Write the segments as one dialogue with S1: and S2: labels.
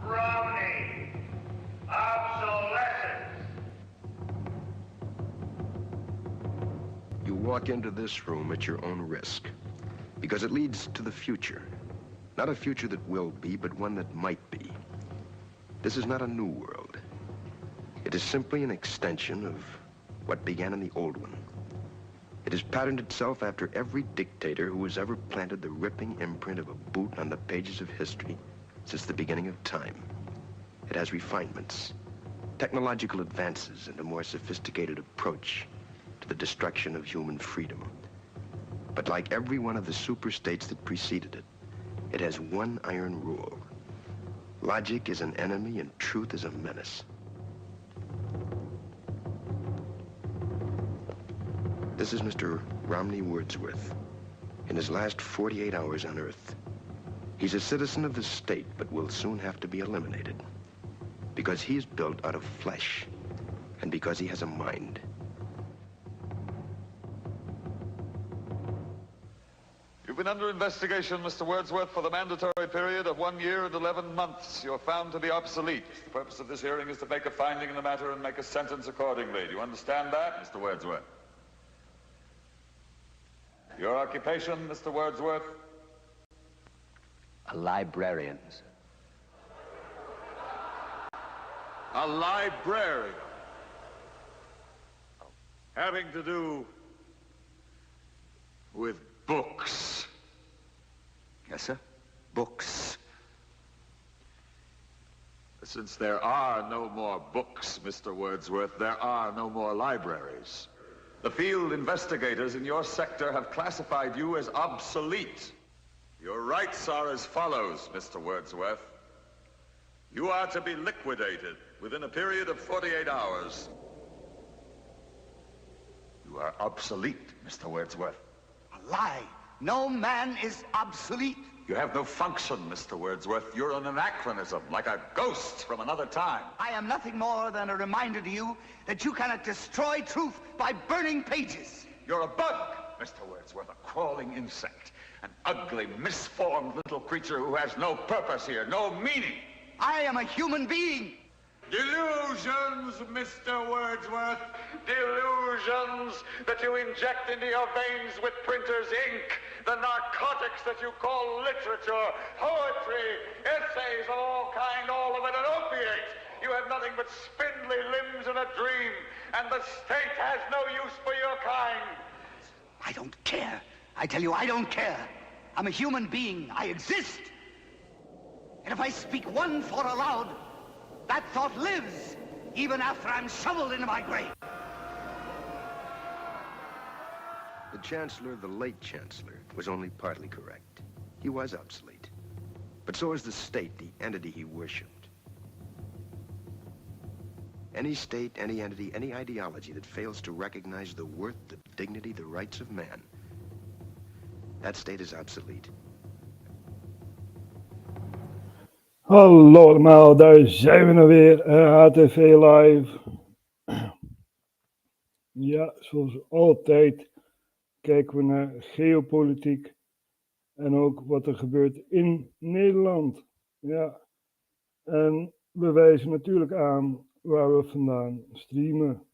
S1: Romney. Obsolescence.
S2: You walk into this room at your own risk, because it leads to the future. Not a future that will be, but one that might be. This is not a new world. It is simply an extension of what began in the old one. It has patterned itself after every dictator who has ever planted the ripping imprint of a boot on the pages of history since the beginning of time. It has refinements, technological advances, and a more sophisticated approach to the destruction of human freedom. But like every one of the superstates that preceded it, it has one iron rule. Logic is an enemy and truth is a menace. This is Mr. Romney Wordsworth in his last 48 hours on Earth. He's a citizen of the state, but will soon have to be eliminated. Because he is built out of flesh, and because he has a mind.
S3: You've been under investigation, Mr. Wordsworth, for the mandatory period of 1 year and 11 months. You're found to be obsolete. The purpose of this hearing is to make a finding in the matter and make a sentence accordingly. Do you understand that, Mr. Wordsworth? Your occupation, Mr. Wordsworth?
S4: A librarian, sir.
S3: A librarian. Having to do with books.
S4: Yes, sir. Books.
S3: Since there are no more books, Mr. Wordsworth, there are no more libraries. The field investigators in your sector have classified you as obsolete. Your rights are as follows, Mr. Wordsworth. You are to be liquidated within a period of 48 hours. You are obsolete, Mr. Wordsworth.
S5: A lie. No man is obsolete.
S3: You have no function, Mr. Wordsworth. You're an anachronism, like a ghost from another time.
S5: I am nothing more than a reminder to you that you cannot destroy truth by burning pages.
S3: You're a bug, Mr. Wordsworth, a crawling insect, an ugly, misformed little creature who has no purpose here, no meaning.
S5: I am a human being.
S3: Delusions, Mr. Wordsworth. Delusions that you inject into your veins with printer's ink. The narcotics that you call literature, poetry, essays of all kind, all of it an opiate. You have nothing but spindly limbs and a dream, and the state has no use for your kind.
S5: I don't care. I tell you, I don't care. I'm a human being. I exist. And if I speak one thought aloud, that thought lives, even after I'm shoveled into my grave.
S2: The Chancellor, the late Chancellor, was only partly correct. He was obsolete. But so is the state, the entity he worshipped. Any state, any entity, any ideology that fails to recognize the worth, the dignity, the rights of man, that state is obsolete.
S6: Hallo allemaal, daar zijn we nou weer, RHTV Live. Ja, zoals altijd kijken we naar geopolitiek en ook wat er gebeurt in Nederland. Ja, en we wijzen natuurlijk aan waar we vandaan streamen.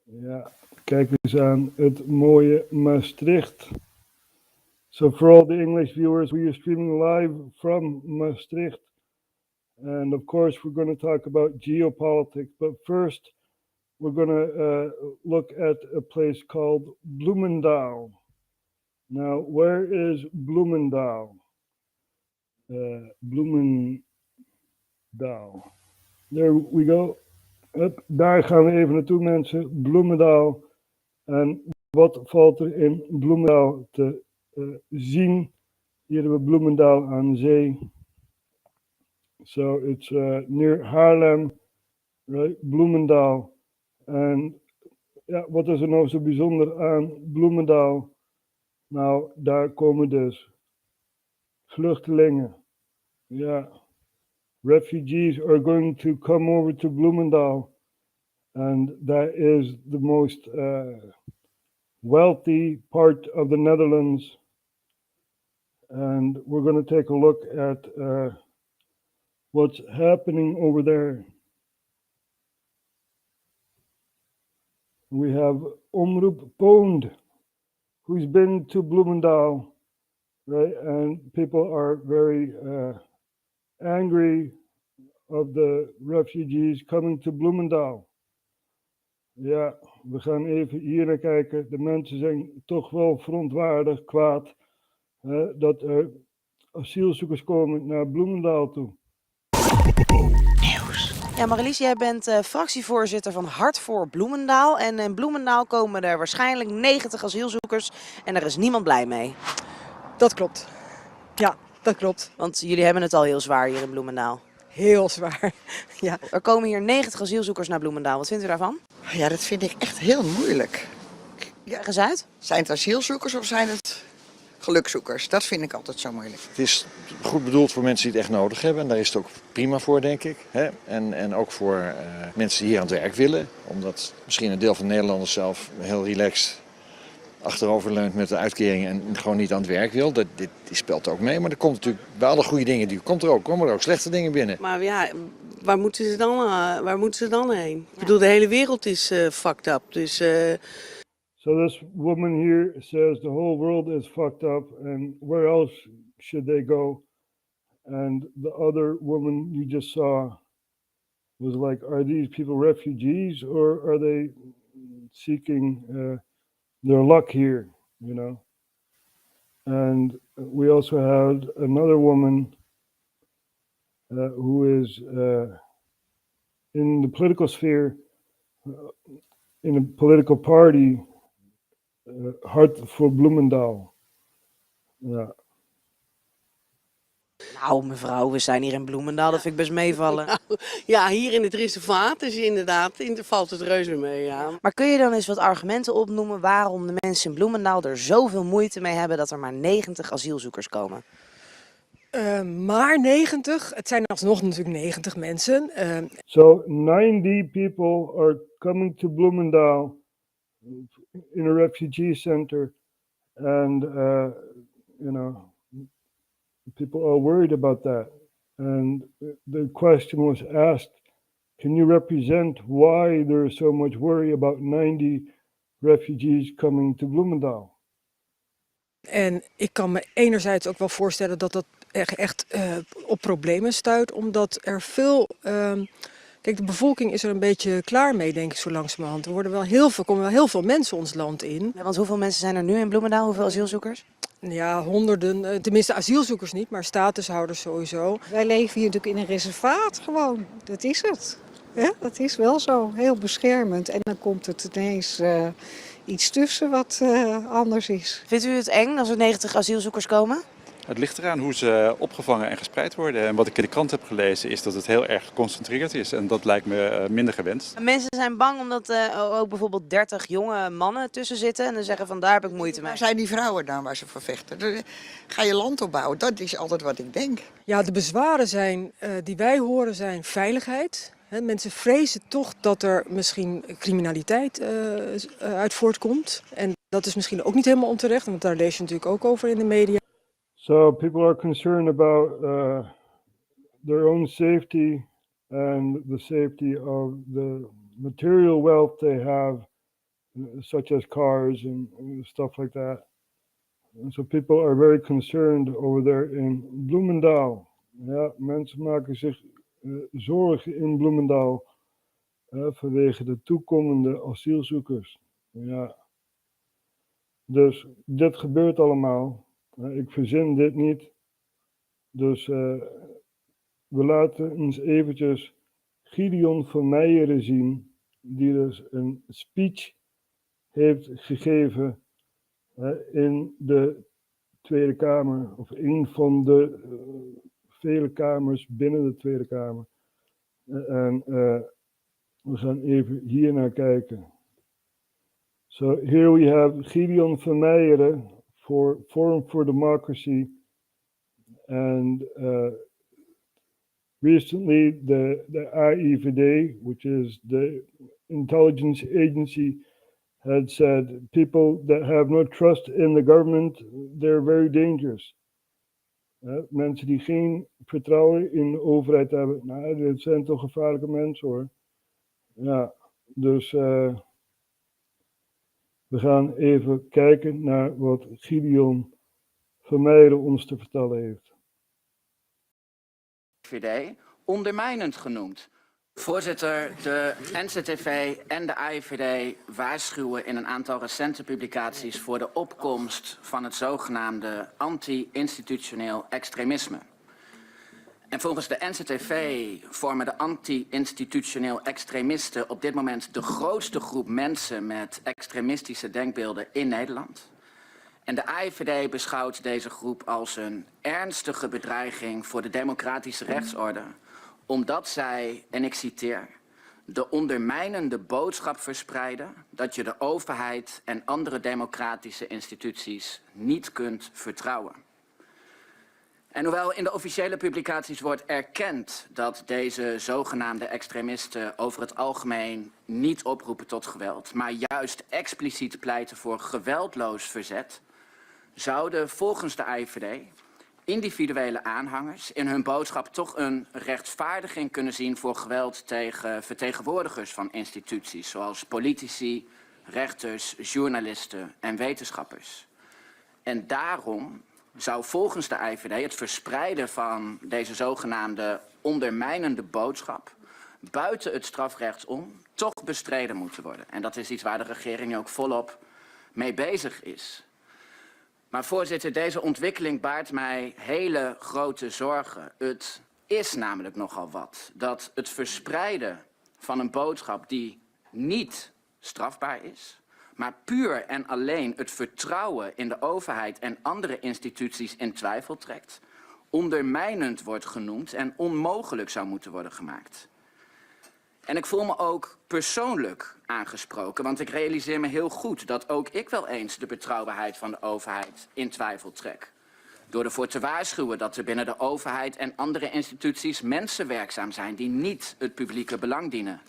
S6: Ja, kijk eens aan het mooie Maastricht. So for all the English viewers, we are streaming live from Maastricht. And of course, we're going to talk about geopolitics. But first, we're going to look at a place called Bloemendaal. Now, where is Bloemendaal? Bloemendaal. There we go. Up, daar gaan we even naartoe, mensen. Bloemendaal. En wat valt er in Bloemendaal te zien? Hier hebben we Bloemendaal aan zee. So it's near Haarlem, right? Bloemendaal. En ja, wat is er nou zo bijzonder aan Bloemendaal? Nou, daar komen dus vluchtelingen. Ja, refugees are going to come over to Bloemendaal. And that is the most wealthy part of the Netherlands. And we're going to take a look at what's happening over there. We have Omroep Poond, who's been to Bloemendaal, right? And people are very angry of the refugees coming to Bloemendaal. Ja, we gaan even hier naar kijken. De mensen zijn toch wel verontwaardigd, kwaad, dat er asielzoekers komen naar Bloemendaal toe.
S1: Ja, Marlies, jij bent fractievoorzitter van Hart voor Bloemendaal. En in Bloemendaal komen er waarschijnlijk 90 asielzoekers en daar is niemand blij mee.
S7: Dat klopt. Ja, dat klopt.
S1: Want jullie hebben het al heel zwaar hier in Bloemendaal.
S7: Heel zwaar, ja.
S1: Er komen hier 90 asielzoekers naar Bloemendaal. Wat vindt u daarvan?
S8: Ja, dat vind ik echt heel moeilijk.
S1: Leg eens uit.
S8: Zijn het asielzoekers of zijn het gelukzoekers? Dat vind ik altijd zo moeilijk.
S9: Het is goed bedoeld voor mensen die het echt nodig hebben. En daar is het ook prima voor, denk ik. Hè? En ook voor mensen die hier aan het werk willen. Omdat misschien een deel van de Nederlanders zelf heel relaxed achteroverleunt met de uitkeringen en gewoon niet aan het werk wil. Die speelt ook mee. Maar er komt natuurlijk bij alle goede dingen, komen er ook slechte dingen binnen.
S10: Maar ja, waar moeten ze dan heen? Ik bedoel, de hele wereld is fucked up. Dus...
S6: So this woman here says the whole world is fucked up and where else should they go? And the other woman you just saw was like, are these people refugees or are they seeking their luck here, you know? And we also had another woman who is in the political sphere, in a political party, Hart voor Bloemendaal. Ja.
S1: Nou mevrouw, we zijn hier in Bloemendaal, dat vind ik best meevallen.
S10: Nou, ja, hier in het reservaat is inderdaad, valt het reuze mee, ja.
S1: Maar kun je dan eens wat argumenten opnoemen waarom de mensen in Bloemendaal er zoveel moeite mee hebben dat er maar 90 asielzoekers komen?
S7: Maar 90, het zijn alsnog natuurlijk 90 mensen.
S6: So 90 people are coming to Bloemendaal in a refugee center and you know, people are worried about that. And the question was asked, can you represent why there is so much worry about 90 refugees coming to Bloemendaal?
S7: En ik kan me enerzijds ook wel voorstellen dat dat echt op problemen stuit, omdat er veel... Kijk, de bevolking is er een beetje klaar mee, denk ik, zo langzamerhand. Er komen wel heel veel mensen ons land in.
S1: Ja, want hoeveel mensen zijn er nu in Bloemendaal? Hoeveel asielzoekers?
S7: Ja, honderden. Tenminste, asielzoekers niet, maar statushouders sowieso.
S11: Wij leven hier natuurlijk in een reservaat gewoon. Dat is het. Ja, dat is wel zo. Heel beschermend. En dan komt het ineens iets tussen wat anders is.
S1: Vindt u het eng als er 90 asielzoekers komen?
S12: Het ligt eraan hoe ze opgevangen en gespreid worden. En wat ik in de krant heb gelezen is dat het heel erg geconcentreerd is. En dat lijkt me minder gewenst.
S1: Mensen zijn bang omdat ook bijvoorbeeld 30 jonge mannen tussen zitten. En dan zeggen van daar heb ik moeite mee.
S8: Waar zijn die vrouwen dan waar ze voor vechten? Ga je land opbouwen? Dat is altijd wat ik denk.
S7: Ja, de bezwaren die wij horen zijn veiligheid. Mensen vrezen toch dat er misschien criminaliteit uit voortkomt. En dat is misschien ook niet helemaal onterecht. Want daar lees je natuurlijk ook over in de media.
S6: So people are concerned about their own safety and the safety of the material wealth they have, such as cars and stuff like that. And so people are very concerned over there in Bloemendaal. Ja, mensen maken zich zorgen in Bloemendaal vanwege de toekomende asielzoekers. Ja. Dus dit gebeurt allemaal. Ik verzin dit niet. Dus we laten eens eventjes Gideon van Meijeren zien, die dus een speech heeft gegeven in de Tweede Kamer, of een van de vele kamers binnen de Tweede Kamer. En we gaan even hier naar kijken. So here we have Gideon van Meijeren for Forum for Democracy, and recently the IEVD, which is the intelligence agency, had said people that have no trust in the government, they're very dangerous. Mensen die geen vertrouwen in de overheid hebben, nou, dit zijn toch gevaarlijke mensen hoor. Ja, dus we gaan even kijken naar wat Gideon Vermeijden ons te vertellen heeft.
S13: VVD ondermijnend genoemd. Voorzitter, de NCTV en de AIVD waarschuwen in een aantal recente publicaties voor de opkomst van het zogenaamde anti-institutioneel extremisme. En volgens de NCTV vormen de anti-institutioneel extremisten op dit moment de grootste groep mensen met extremistische denkbeelden in Nederland. En de AIVD beschouwt deze groep als een ernstige bedreiging voor de democratische rechtsorde, omdat zij, en ik citeer, de ondermijnende boodschap verspreiden dat je de overheid en andere democratische instituties niet kunt vertrouwen. En hoewel in de officiële publicaties wordt erkend dat deze zogenaamde extremisten over het algemeen niet oproepen tot geweld, maar juist expliciet pleiten voor geweldloos verzet, zouden volgens de AIVD individuele aanhangers in hun boodschap toch een rechtvaardiging kunnen zien voor geweld tegen vertegenwoordigers van instituties, zoals politici, rechters, journalisten en wetenschappers. En daarom zou volgens de AIVD het verspreiden van deze zogenaamde ondermijnende boodschap buiten het strafrecht om toch bestreden moeten worden. En dat is iets waar de regering nu ook volop mee bezig is. Maar voorzitter, deze ontwikkeling baart mij hele grote zorgen. Het is namelijk nogal wat dat het verspreiden van een boodschap die niet strafbaar is, maar puur en alleen het vertrouwen in de overheid en andere instituties in twijfel trekt, ondermijnend wordt genoemd en onmogelijk zou moeten worden gemaakt. En ik voel me ook persoonlijk aangesproken, want ik realiseer me heel goed dat ook ik wel eens de betrouwbaarheid van de overheid in twijfel trek. Door ervoor te waarschuwen dat er binnen de overheid en andere instituties mensen werkzaam zijn die niet het publieke belang dienen.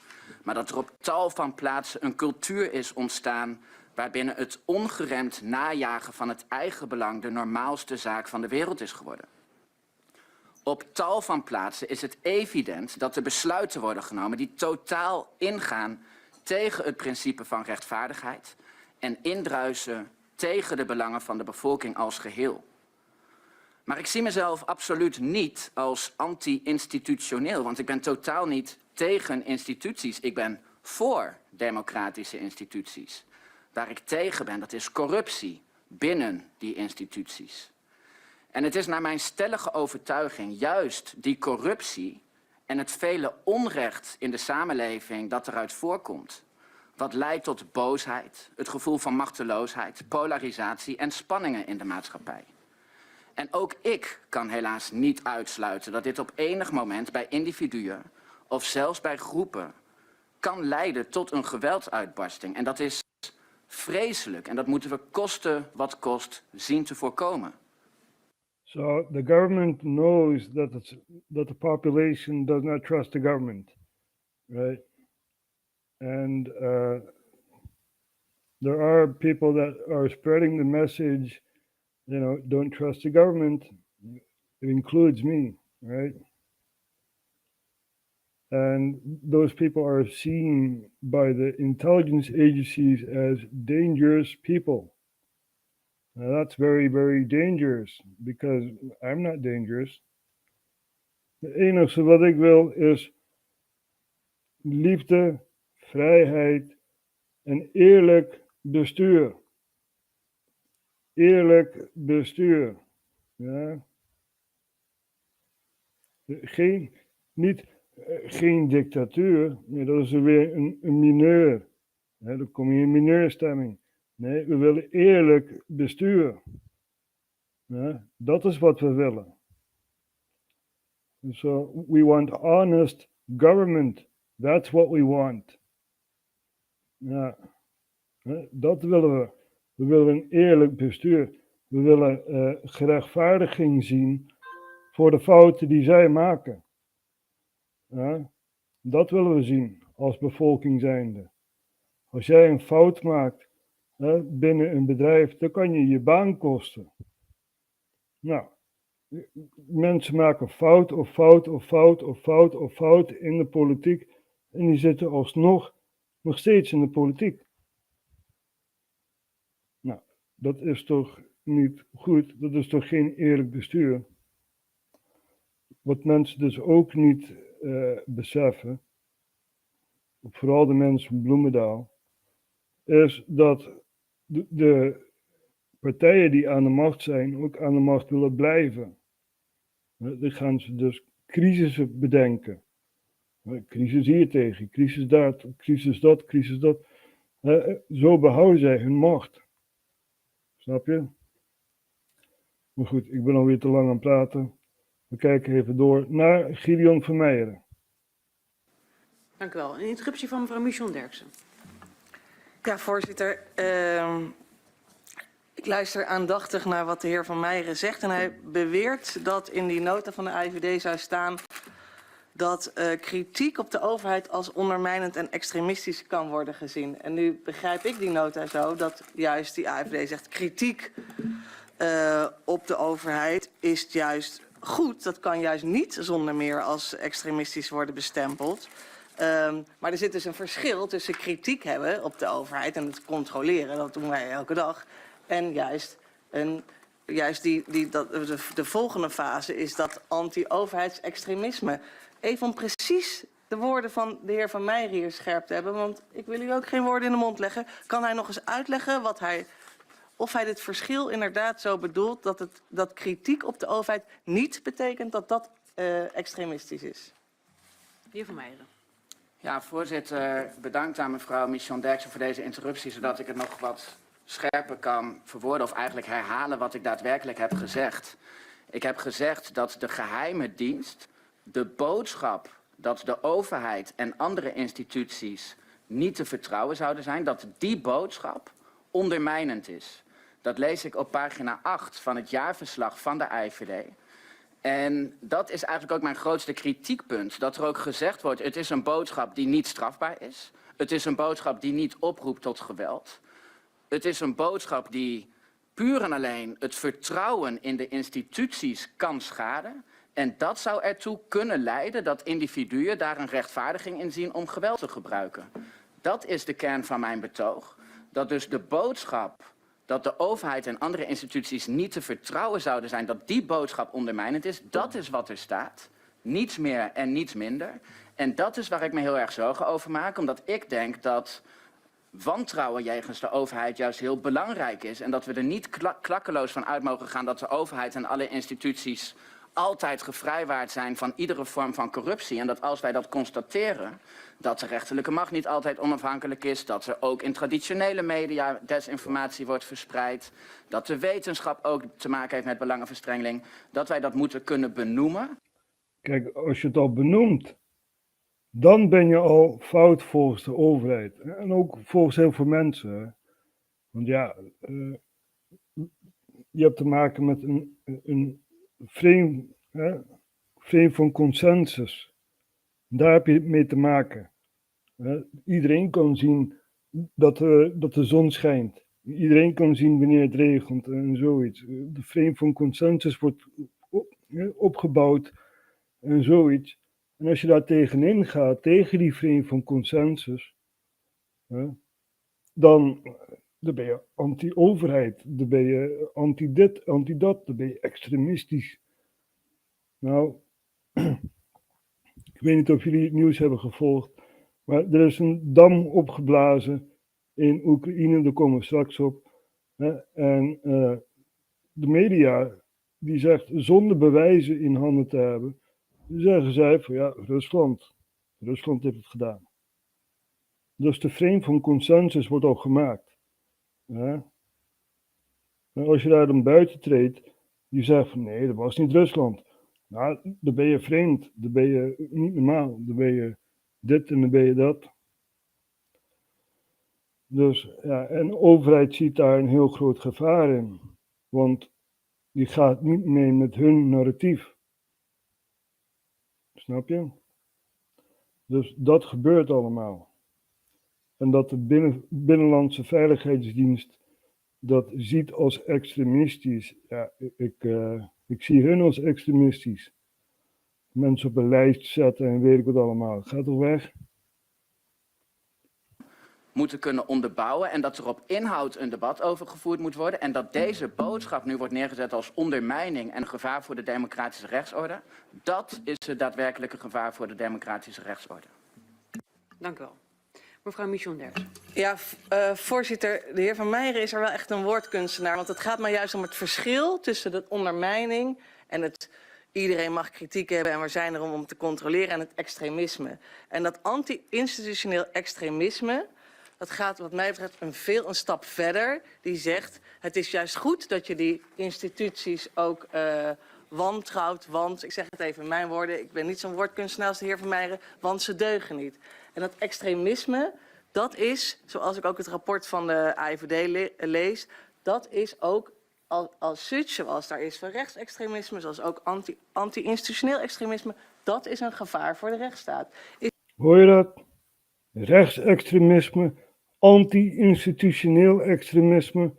S13: Maar dat er op tal van plaatsen een cultuur is ontstaan waarbinnen het ongeremd najagen van het eigen belang de normaalste zaak van de wereld is geworden. Op tal van plaatsen is het evident dat er besluiten worden genomen die totaal ingaan tegen het principe van rechtvaardigheid en indruisen tegen de belangen van de bevolking als geheel. Maar ik zie mezelf absoluut niet als anti-institutioneel, want ik ben totaal niet tegen instituties. Ik ben voor democratische instituties. Waar ik tegen ben, dat is corruptie binnen die instituties. En het is naar mijn stellige overtuiging juist die corruptie en het vele onrecht in de samenleving dat eruit voorkomt, wat leidt tot boosheid, het gevoel van machteloosheid, polarisatie en spanningen in de maatschappij. En ook ik kan helaas niet uitsluiten dat dit op enig moment bij individuen of zelfs bij groepen kan leiden tot een geweldsuitbarsting. En dat is vreselijk en dat moeten we koste wat kost zien te voorkomen.
S6: So the government knows that the population does not trust the government, right? And there are people that are spreading the message, you know, don't trust the government. It includes me, right? And those people are seen by the intelligence agencies as dangerous people. Now that's very, very dangerous, because I'm not dangerous. Het enige wat ik wil is liefde, vrijheid en eerlijk bestuur. Eerlijk bestuur. Ja. Geen dictatuur, nee, dat is weer een mineur. Ja, dan kom je in mineurstemming. Nee, we willen eerlijk bestuur. Ja, dat is wat we willen. So we want honest government. That's what we want. Ja, dat willen we. We willen een eerlijk bestuur. We willen gerechtvaardiging zien voor de fouten die zij maken. Ja, dat willen we zien als bevolking zijnde. Als jij een fout maakt binnen een bedrijf, dan kan je je baan kosten. Nou, mensen maken fout of fout of fout of fout of fout in de politiek. En die zitten alsnog nog steeds in de politiek. Nou, dat is toch niet goed. Dat is toch geen eerlijk bestuur. Wat mensen dus ook niet beseffen, vooral de mensen van Bloemendaal, is dat de partijen die aan de macht zijn, ook aan de macht willen blijven. Dan gaan ze dus crisissen bedenken. Crisis hier tegen, crisis daar, crisis dat, crisis dat. Zo behouden zij hun macht. Snap je? Maar goed, ik ben alweer te lang aan het praten. We kijken even door naar Gideon Vermeijeren.
S1: Dank u wel. Een interruptie van mevrouw Michon Derksen.
S14: Ja, voorzitter. Ik luister aandachtig naar wat de heer Van Meijeren zegt. En hij beweert dat in die nota van de AIVD zou staan dat kritiek op de overheid als ondermijnend en extremistisch kan worden gezien. En nu begrijp ik die nota zo dat juist die AIVD zegt kritiek op de overheid is juist goed. Dat kan juist niet zonder meer als extremistisch worden bestempeld. Maar er zit dus een verschil tussen kritiek hebben op de overheid en het controleren, dat doen wij elke dag. En juist de volgende fase is dat anti-overheidsextremisme. Even om precies de woorden van de heer Van Meijeren hier scherp te hebben, want ik wil u ook geen woorden in de mond leggen. Kan hij nog eens uitleggen of hij dit verschil inderdaad zo bedoelt dat kritiek op de overheid niet betekent dat dat extremistisch is?
S1: De heer Van Meijeren.
S13: Ja, voorzitter, bedankt aan mevrouw Michon Derksen voor deze interruptie, zodat ik het nog wat scherper kan verwoorden of eigenlijk herhalen wat ik daadwerkelijk heb gezegd. Ik heb gezegd dat de geheime dienst de boodschap dat de overheid en andere instituties niet te vertrouwen zouden zijn, dat die boodschap ondermijnend is. Dat lees ik op pagina 8 van het jaarverslag van de AIVD. En dat is eigenlijk ook mijn grootste kritiekpunt. Dat er ook gezegd wordt, het is een boodschap die niet strafbaar is. Het is een boodschap die niet oproept tot geweld. Het is een boodschap die puur en alleen het vertrouwen in de instituties kan schaden. En dat zou ertoe kunnen leiden dat individuen daar een rechtvaardiging in zien om geweld te gebruiken. Dat is de kern van mijn betoog. Dat dus de boodschap dat de overheid en andere instituties niet te vertrouwen zouden zijn, dat die boodschap ondermijnend is, dat is wat er staat. Niets meer en niets minder. En dat is waar ik me heel erg zorgen over maak, omdat ik denk dat wantrouwen jegens de overheid juist heel belangrijk is. En dat we er niet klakkeloos van uit mogen gaan dat de overheid en alle instituties altijd gevrijwaard zijn van iedere vorm van corruptie. En dat als wij dat constateren, dat de rechterlijke macht niet altijd onafhankelijk is, dat er ook in traditionele media desinformatie wordt verspreid, dat de wetenschap ook te maken heeft met belangenverstrengeling, dat wij dat moeten kunnen benoemen.
S6: Kijk, als je het al benoemt, dan ben je al fout volgens de overheid. En ook volgens heel veel mensen. Want ja, je hebt te maken met een frame van consensus. Daar heb je het mee te maken. Iedereen kan zien dat de zon schijnt. Iedereen kan zien wanneer het regent en zoiets. De frame van consensus wordt opgebouwd en zoiets. En als je daar tegenin gaat, tegen die frame van consensus, dan ben je anti-overheid, dan ben je anti-dit, anti-dat, dan ben je extremistisch. Nou, ik weet niet of jullie het nieuws hebben gevolgd, maar er is een dam opgeblazen in Oekraïne, daar komen we straks op. En de media, die zegt zonder bewijzen in handen te hebben, zeggen zij van ja, Rusland heeft het gedaan. Dus de frame van consensus wordt al gemaakt. Ja. En als je daar dan buiten treedt, je zegt van nee, dat was niet Rusland. Nou, dan ben je vreemd, dan ben je niet normaal, dan ben je dit en dan ben je dat. Dus ja, en de overheid ziet daar een heel groot gevaar in. Want die gaat niet mee met hun narratief. Snap je? Dus dat gebeurt allemaal. En dat de Binnenlandse Veiligheidsdienst dat ziet als extremistisch, ja, Ik zie hun als extremistisch. Mensen op een lijst zetten en weet ik wat allemaal. Gaat toch weg?
S13: Moeten kunnen onderbouwen en dat er op inhoud een debat over gevoerd moet worden. En dat deze boodschap nu wordt neergezet als ondermijning en een gevaar voor de democratische rechtsorde. Dat is het daadwerkelijke gevaar voor de democratische rechtsorde.
S15: Dank u wel. Mevrouw Michon-Derks.
S14: Ja, voorzitter, de heer Van Meijeren is er wel echt een woordkunstenaar. Want het gaat mij juist om het verschil tussen de ondermijning en het iedereen mag kritiek hebben en we zijn er om te controleren en het extremisme. En dat anti-institutioneel extremisme, dat gaat wat mij betreft een stap verder. Die zegt, het is juist goed dat je die instituties ook wantrouwt. Want, ik zeg het even in mijn woorden, ik ben niet zo'n woordkunstenaar als de heer Van Meijeren, want ze deugen niet. En dat extremisme, dat is, zoals ik ook het rapport van de AIVD lees, dat is ook als such, zoals daar is van rechtsextremisme, zoals ook anti-institutioneel extremisme, dat is een gevaar voor de rechtsstaat.
S6: Hoor je dat? Rechtsextremisme, anti-institutioneel extremisme,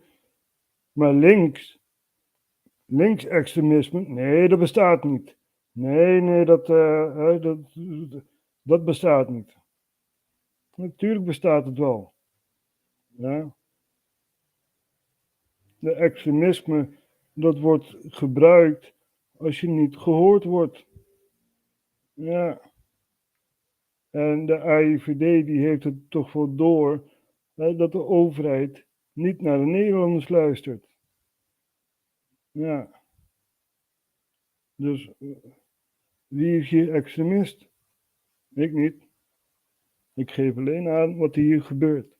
S6: maar linksextremisme, nee, dat bestaat niet. Nee, dat bestaat niet. Natuurlijk bestaat het wel. Ja. De extremisme, dat wordt gebruikt als je niet gehoord wordt. Ja. En de AIVD die heeft het toch wel door dat de overheid niet naar de Nederlanders luistert. Ja. Dus wie is hier extremist? Ik niet. Ik geef alleen aan wat hier gebeurt.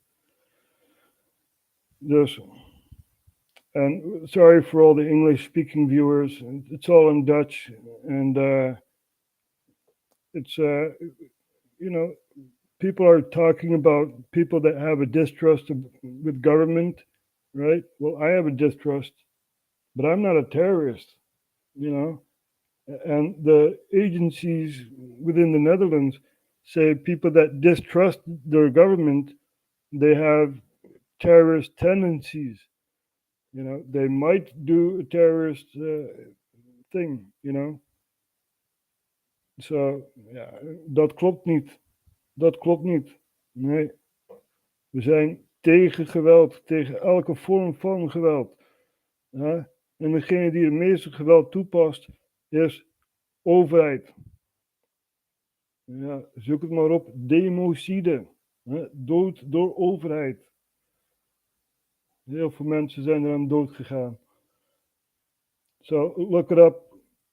S6: Dus, and sorry for all the English-speaking viewers. It's all in Dutch, and it's people are talking about people that have a distrust with government, right? Well, I have a distrust, but I'm not a terrorist, And the agencies within the Netherlands say people that distrust their government, they have terrorist tendencies. They might do a terrorist thing, So, ja, dat klopt niet. Dat klopt niet. Nee. We zijn tegen geweld, tegen elke vorm van geweld. Ja? En degene die het meeste geweld toepast, is overheid. Ja, zoek het maar op. Democide. Dood door overheid. Heel veel mensen zijn er aan dood gegaan. So look it up.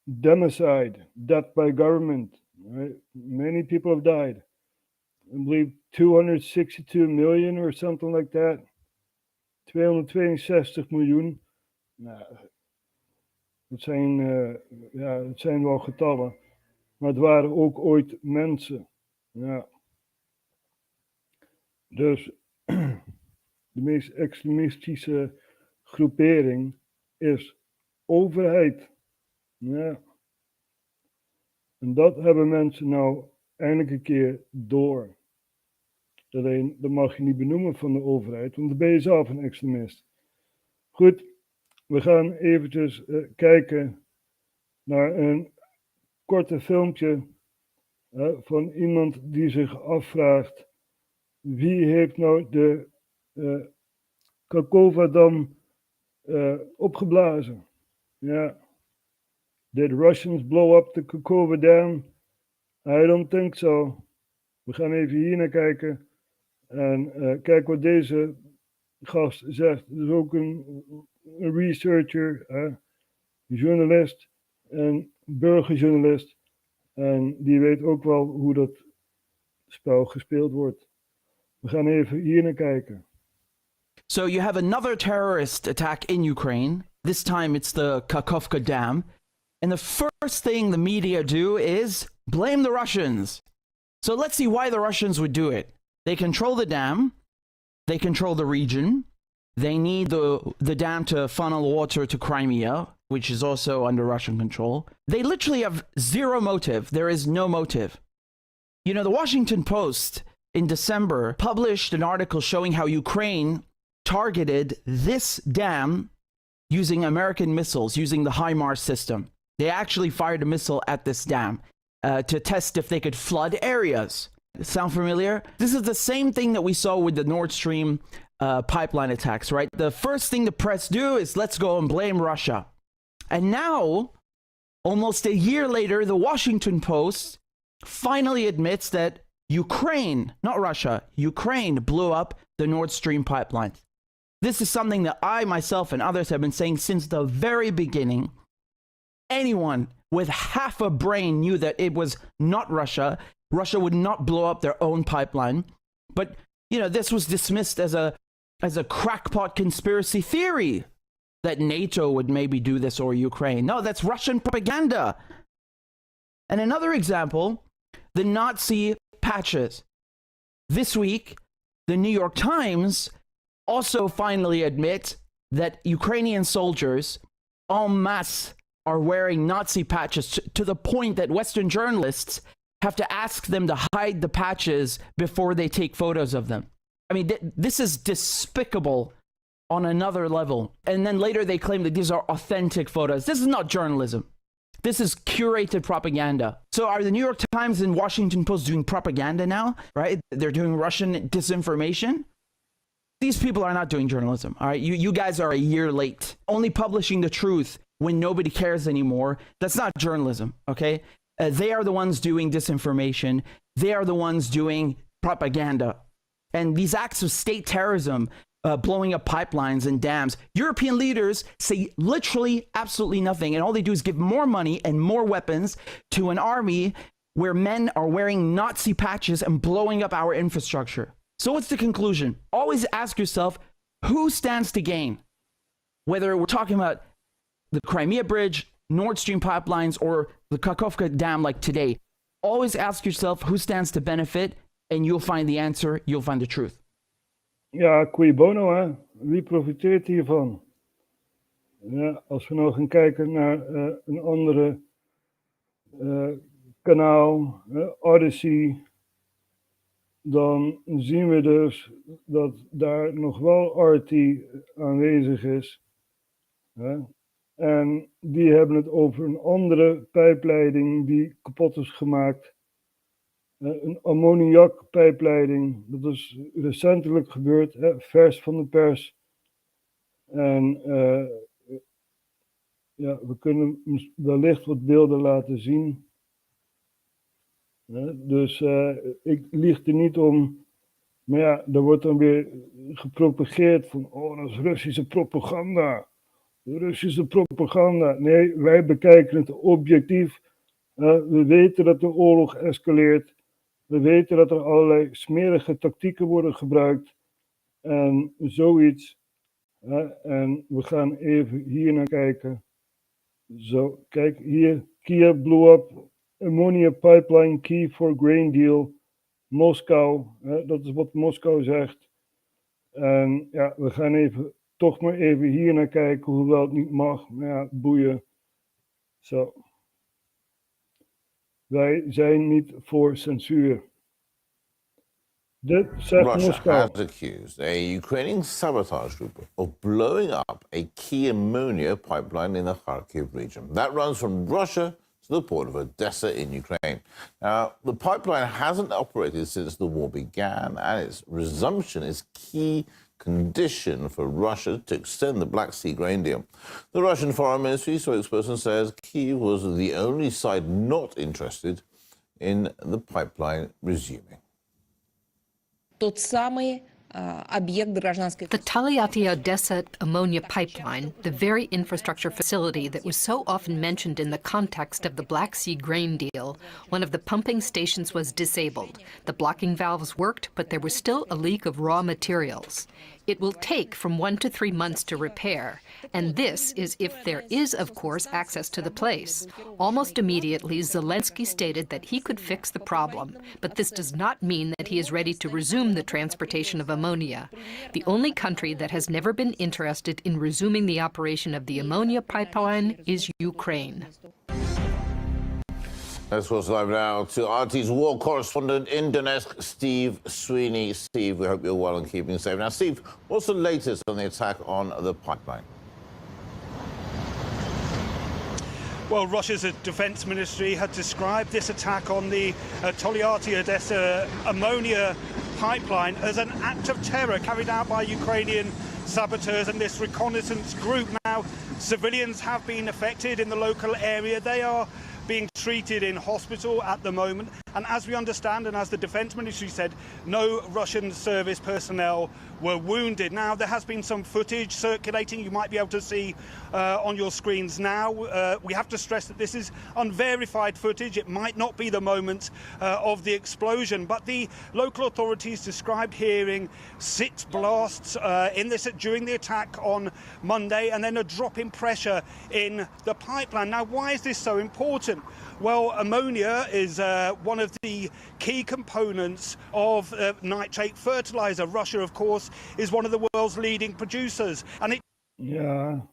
S6: Democide. Death by government. Right? Many people have died. I believe 262 million or something like that. 262 miljoen. Nou, dat zijn wel getallen. Maar het waren ook ooit mensen. Ja. Dus de meest extremistische groepering is overheid. Ja. En dat hebben mensen nou eindelijk een keer door. Alleen, dat mag je niet benoemen van de overheid, want dan ben je zelf een extremist. Goed, we gaan eventjes kijken naar een korte filmpje van iemand die zich afvraagt: wie heeft nou de Kakova-dam opgeblazen? Ja. Did Russians blow up the Kakova Dam? I don't think so. We gaan even hier naar kijken. En kijk wat deze gast zegt. Dat is ook een researcher, een journalist, een burgerjournalist. En die weet ook wel hoe dat spel gespeeld wordt. We gaan even hier naar kijken.
S16: So you have another terrorist attack in Ukraine. This time it's the Kakhovka Dam. And the first thing the media do is blame the Russians. So let's see why the Russians would do it. They control the dam. They control the region. They need the dam to funnel water to Crimea, which is also under Russian control. They literally have zero motive. There is no motive. The Washington Post in December published an article showing how Ukraine targeted this dam using American missiles, using the HIMARS system. They actually fired a missile at this dam to test if they could flood areas. Sound familiar? This is the same thing that we saw with the Nord Stream pipeline attacks, right? The first thing the press do is let's go and blame Russia. And now, almost a year later, the Washington Post finally admits that Ukraine, not Russia, Ukraine blew up the Nord Stream pipeline. This is something that I, myself, and others have been saying since the very beginning. Anyone with half a brain knew that it was not Russia. Russia would not blow up their own pipeline. But, you know, this was dismissed as a crackpot conspiracy theory that NATO would maybe do this or Ukraine. No, that's Russian propaganda. And another example, the Nazi patches. This week, the New York Times also finally admit that Ukrainian soldiers en masse are wearing Nazi patches to the point that Western journalists have to ask them to hide the patches before they take photos of them. I mean, this is despicable on another level. And then later they claim that these are authentic photos. This is not journalism. This is curated propaganda. So are the New York Times and Washington Post doing propaganda now, right? They're doing Russian disinformation. These people are not doing journalism, all right? You guys are a year late. Only publishing the truth when nobody cares anymore. That's not journalism, okay? They are the ones doing disinformation. They are the ones doing propaganda. And these acts of state terrorism, blowing up pipelines and dams, European leaders say literally absolutely nothing. And all they do is give more money and more weapons to an army where men are wearing Nazi patches and blowing up our infrastructure. So what's the conclusion? Always ask yourself, who stands to gain? Whether we're talking about the Crimea Bridge, Nord Stream pipelines, or the Kakhovka Dam like today, always ask yourself who stands to benefit, and you'll find the answer, you'll find the truth.
S6: Ja, cui bono, hè? Wie profiteert hiervan? Ja, als we nou gaan kijken naar een andere kanaal, Odyssey, dan zien we dus dat daar nog wel RT aanwezig is. Hè? En die hebben het over een andere pijpleiding die kapot is gemaakt. Een ammoniakpijpleiding. Dat is recentelijk gebeurd, vers van de pers. En ja, we kunnen wellicht wat beelden laten zien. Dus ik lieg er niet om. Maar ja, er wordt dan weer gepropageerd van, oh, dat is Russische propaganda. Russische propaganda. Nee, wij bekijken het objectief. We weten dat de oorlog escaleert. We weten dat er allerlei smerige tactieken worden gebruikt. En zoiets. En we gaan even hier naar kijken. Zo, kijk hier. Kiev blew up ammonia pipeline key for grain deal. Moskou. Dat is wat Moskou zegt. En ja, we gaan toch maar even hier naar kijken, hoewel het niet mag. Maar ja, boeien. Zo. Wij zijn niet voor censuur. Dit zegt
S17: Russia
S6: Moskou.
S17: has accused a Ukrainian sabotage group of blowing up a key ammonia pipeline in the Kharkiv region. That runs from Russia to the port of Odessa in Ukraine. Now, the pipeline hasn't operated since the war began, and its resumption is key condition for Russia to extend the Black Sea grain deal. The Russian Foreign Ministry spokesperson says Kyiv was the only side not interested in the pipeline resuming.
S18: The Taliati-Odessa ammonia pipeline, the very infrastructure facility that was so often mentioned in the context of the Black Sea grain deal, one of the pumping stations was disabled. The blocking valves worked, but there was still a leak of raw materials. It will take from 1 to 3 months to repair, and this is if there is, of course, access to the place. Almost immediately, Zelensky stated that he could fix the problem, but this does not mean that he is ready to resume the transportation of ammonia. The only country that has never been interested in resuming the operation of the ammonia pipeline is Ukraine.
S17: Let's go live now to RT's war correspondent in Donetsk, Steve Sweeney. Steve, we hope you're well and keeping safe. Now, Steve, what's the latest on the attack on the pipeline?
S19: Well, Russia's defense ministry had described this attack on the Tolyatti-Odessa ammonia pipeline as an act of terror carried out by Ukrainian saboteurs and this reconnaissance group. Now, civilians have been affected in the local area. They are being treated in hospital at the moment. And as we understand, and as the defense ministry said, no Russian service personnel were wounded. Now, there has been some footage circulating. You might be able to see on your screens now. We have to stress that this is unverified footage. It might not be the moment of the explosion, but the local authorities described hearing 6 blasts during the attack on Monday, and then a drop in pressure in the pipeline. Now, why is this so important? Well, ammonia is one of the key components of nitrate fertilizer. Russia, of course, is one of the world's leading producers. And
S6: Ja,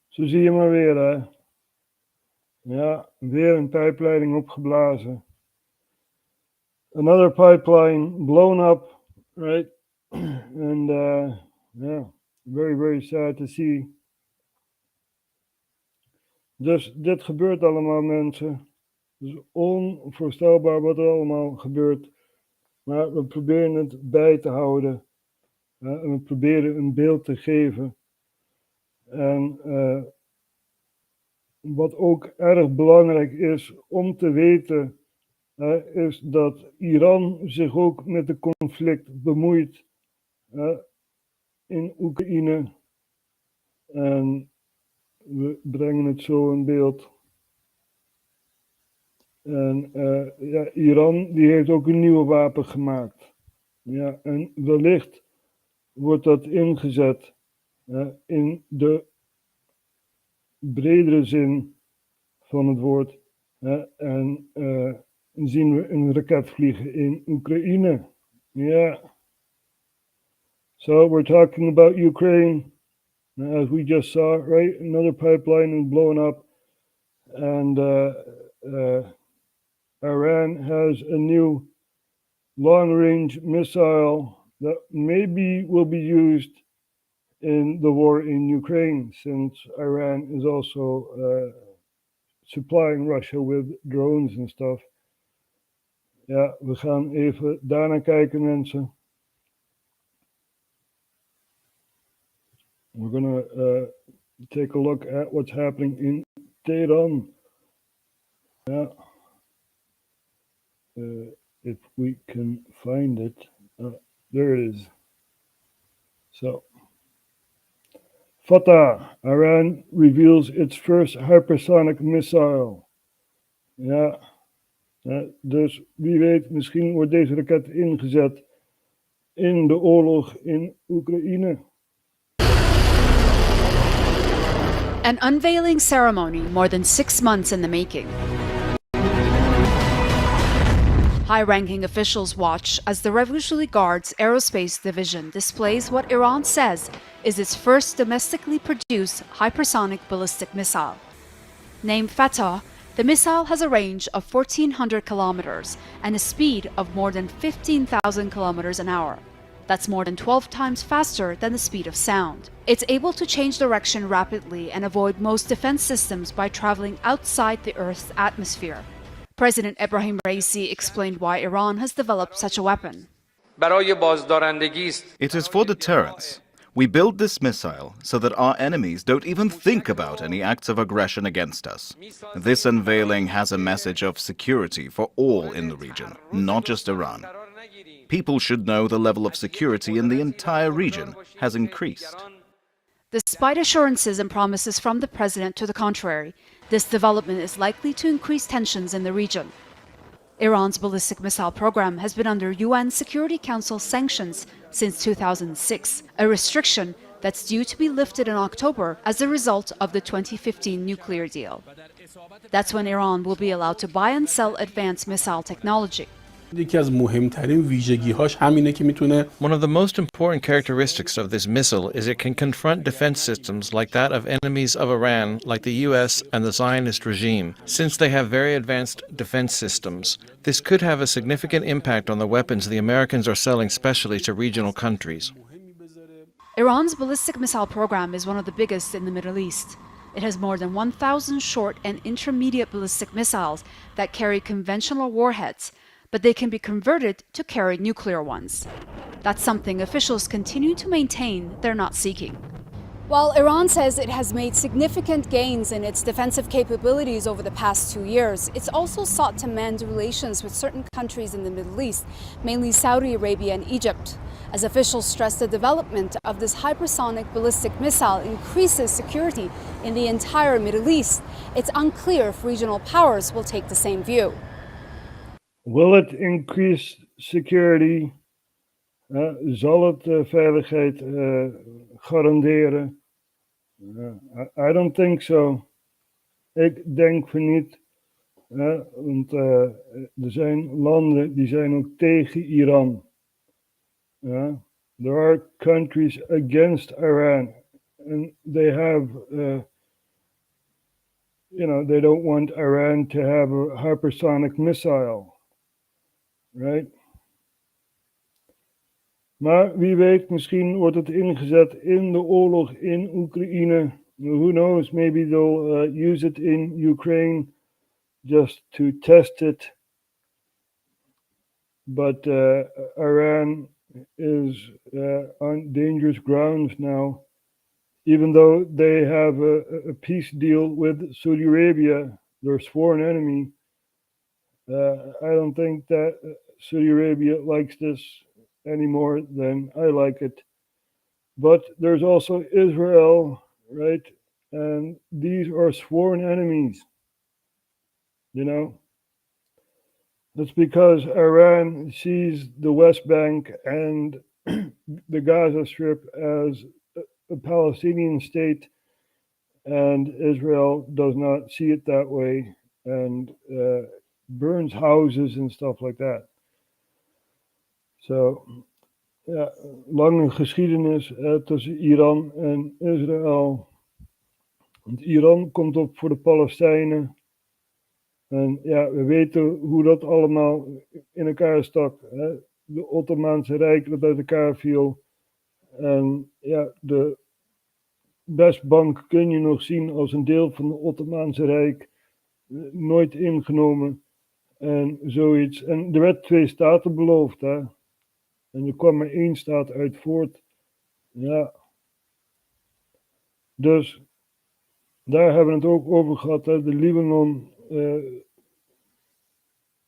S6: zo zie je maar weer, hè. Ja, weer een pijpleiding opgeblazen. Another pipeline blown up, right? And yeah, very, very sad to see. Dus dit gebeurt allemaal, mensen. Het is onvoorstelbaar wat er allemaal gebeurt. Maar we proberen het bij te houden. En we proberen een beeld te geven. En wat ook erg belangrijk is om te weten, is dat Iran zich ook met het conflict bemoeit in Oekraïne. En we brengen het zo in beeld. En ja, Iran die heeft ook een nieuwe wapen gemaakt. Ja, en wellicht wordt dat ingezet in de bredere zin van het woord. En zien we een raket vliegen in Oekraïne. Ja. So we're talking about Ukraine. As we just saw, right? Another pipeline is blown up. And Iran has a new long-range missile that maybe will be used in the war in Ukraine, since Iran is also supplying Russia with drones and stuff. Ja, we gaan even daarna kijken, mensen. We're gonna take a look at what's happening in Tehran. Yeah. If we can find it. There it is. So, Fatah, Iran reveals its first hypersonic missile. Ja, dus wie weet, misschien wordt deze raket ingezet in de oorlog in Oekraïne.
S20: An unveiling ceremony more than 6 months in the making. High-ranking officials watch as the Revolutionary Guard's Aerospace Division displays what Iran says is its first domestically produced hypersonic ballistic missile. Named Fatah, the missile has a range of 1,400 kilometers and a speed of more than 15,000 kilometers an hour. That's more than 12 times faster than the speed of sound. It's able to change direction rapidly and avoid most defense systems by traveling outside the Earth's atmosphere. President Ebrahim Raisi explained why Iran has developed such a weapon.
S21: It is for deterrence. We build this missile so that our enemies don't even think about any acts of aggression against us. This unveiling has a message of security for all in the region, not just Iran. People should know the level of security in the entire region has increased.
S20: Despite assurances and promises from the president to the contrary, this development is likely to increase tensions in the region. Iran's ballistic missile program has been under UN Security Council sanctions since 2006, a restriction that's due to be lifted in October as a result of the 2015 nuclear deal. That's when Iran will be allowed to buy and sell advanced missile technology.
S22: One of the most important characteristics of this missile is it can confront defense systems like that of enemies of Iran, like the US and the Zionist regime. Since they have very advanced defense systems, this could have a significant impact on the weapons the Americans are selling specially to regional countries.
S20: Iran's ballistic missile program is one of the biggest in the Middle East. It has more than 1,000 short and intermediate ballistic missiles that carry conventional warheads, but they can be converted to carry nuclear ones. That's something officials continue to maintain they're not seeking. While Iran says it has made significant gains in its defensive capabilities over the past 2 years, it's also sought to mend relations with certain countries in the Middle East, mainly Saudi Arabia and Egypt. As officials stress, the development of this hypersonic ballistic missile increases security in the entire Middle East. It's unclear if regional powers will take the same view.
S6: Will it increase security? Zal het veiligheid garanderen? I don't think so. Ik denk van niet. Want er zijn landen die zijn ook tegen Iran. There are countries against Iran. And they have, they don't want Iran to have a hypersonic missile. Right? Maar wie weet, misschien wordt het ingezet in de oorlog in Oekraïne. Who knows, maybe they'll use it in Ukraine just to test it. But Iran is on dangerous grounds now. Even though they have a peace deal with Saudi Arabia, their sworn enemy, I don't think that Saudi Arabia likes this any more than I like it. But there's also Israel, right? And these are sworn enemies, That's because Iran sees the West Bank and the Gaza Strip as a Palestinian state, and Israel does not see it that way and burns houses and stuff like that. So, ja, lange geschiedenis tussen Iran en Israël. Want Iran komt op voor de Palestijnen. En ja, we weten hoe dat allemaal in elkaar stak. De Ottomaanse Rijk dat uit elkaar viel. En ja, de Westbank kun je nog zien als een deel van het Ottomaanse Rijk. Nooit ingenomen. En zoiets. En er werd 2 staten beloofd, hè. En er kwam maar 1 staat uit voort. Ja. Dus daar hebben we het ook over gehad. Hè? De Libanon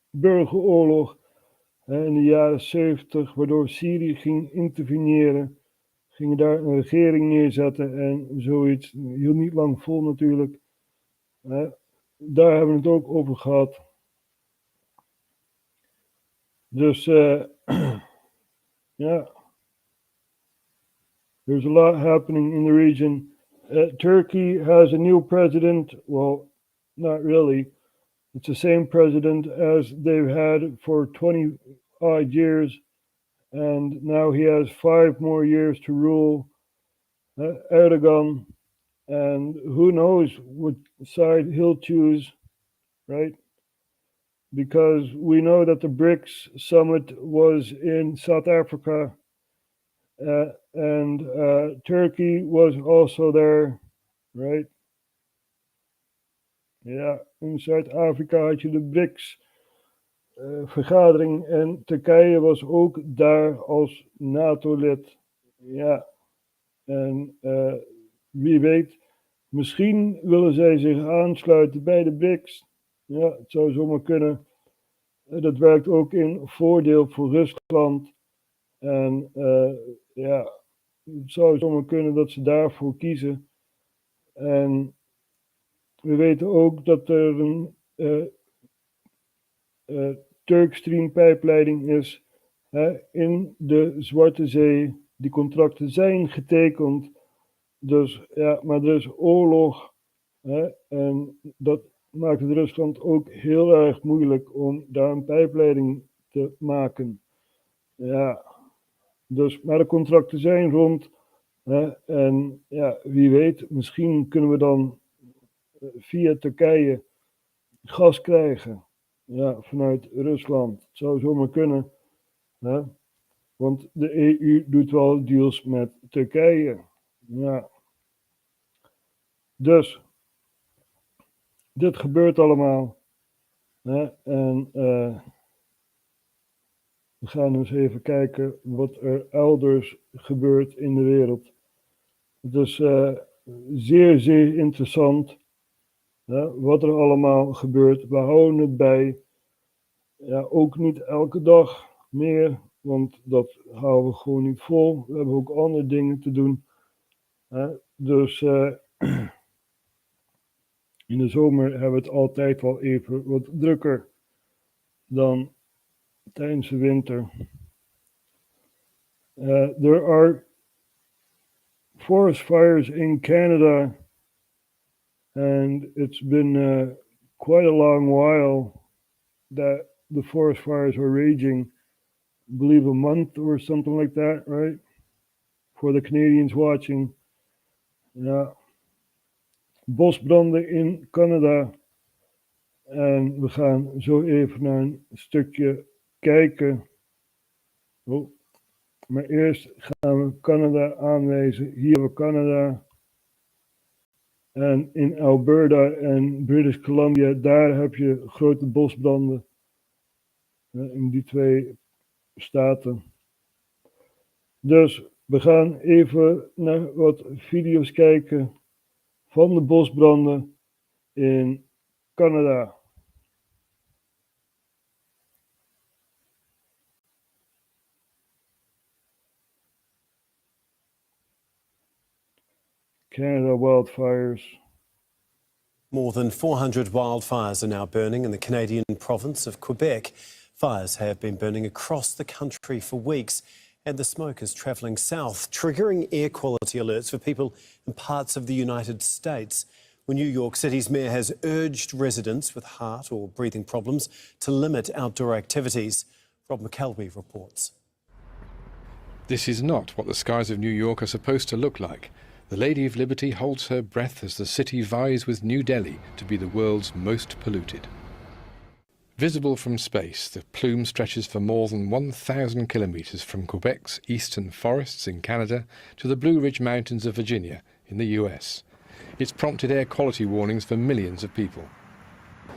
S6: burgeroorlog in de jaren 70. Waardoor Syrië ging interveneren. Gingen daar een regering neerzetten. En zoiets. Hield niet lang vol natuurlijk. Daar hebben we het ook over gehad. Dus yeah, there's a lot happening in the region. Turkey has a new president. Well, not really. It's the same president as they've had for 20 odd years. And now he has 5 more years to rule. Erdogan. And who knows what side he'll choose, right? Because we know that the BRICS summit was in South Africa, and Turkey was also there, right? Ja, in Zuid-Afrika had je de BRICS vergadering en Turkije was ook daar als NATO-lid. Ja, en wie weet, misschien willen zij zich aansluiten bij de BRICS. Ja, het zou zomaar kunnen. Dat werkt ook in voordeel voor Rusland. En ja, het zou zomaar kunnen dat ze daarvoor kiezen. En we weten ook dat er een Turkstream-pijpleiding is in de Zwarte Zee. Die contracten zijn getekend. Dus ja, maar er is oorlog. En dat maakt het Rusland ook heel erg moeilijk om daar een pijpleiding te maken. Ja, dus, maar de contracten zijn rond. En ja, wie weet, misschien kunnen we dan via Turkije gas krijgen. Ja, vanuit Rusland. Het zou zomaar kunnen. Want de EU doet wel deals met Turkije. Ja. Dus dit gebeurt allemaal. Hè? En we gaan eens even kijken wat er elders gebeurt in de wereld. Het is zeer, zeer interessant wat er allemaal gebeurt. We houden het bij. Ja, ook niet elke dag meer, want dat houden we gewoon niet vol. We hebben ook andere dingen te doen. Dus in de zomer hebben we het altijd wel even wat drukker dan tijdens de winter. There are forest fires in Canada, and it's been quite a long while that the forest fires are raging. I believe a month or something like that, right? For the Canadians watching. Ja. Bosbranden in Canada. En we gaan zo even naar een stukje kijken. Oh. Maar eerst gaan we Canada aanwijzen. Hier hebben we Canada. En in Alberta en British Columbia, daar heb je grote bosbranden. In die twee staten. Dus we gaan even naar wat video's kijken van de bosbranden in Canada. Canada wildfires.
S3: More than 400 wildfires are now burning in the Canadian province of Quebec. Fires have been burning across the country for weeks, and the smoke is travelling south, triggering air quality alerts for people in parts of the United States. Well, New York City's mayor has urged residents with heart or breathing problems to limit outdoor activities. Rob McKelvey reports.
S4: This is not what the skies of New York are supposed to look like. The Lady of Liberty holds her breath as the city vies with New Delhi to be the world's most polluted. Visible from space, the plume stretches for more than 1,000 kilometres from Quebec's eastern forests in Canada to the Blue Ridge Mountains of Virginia in the US. It's prompted air quality warnings for millions of people.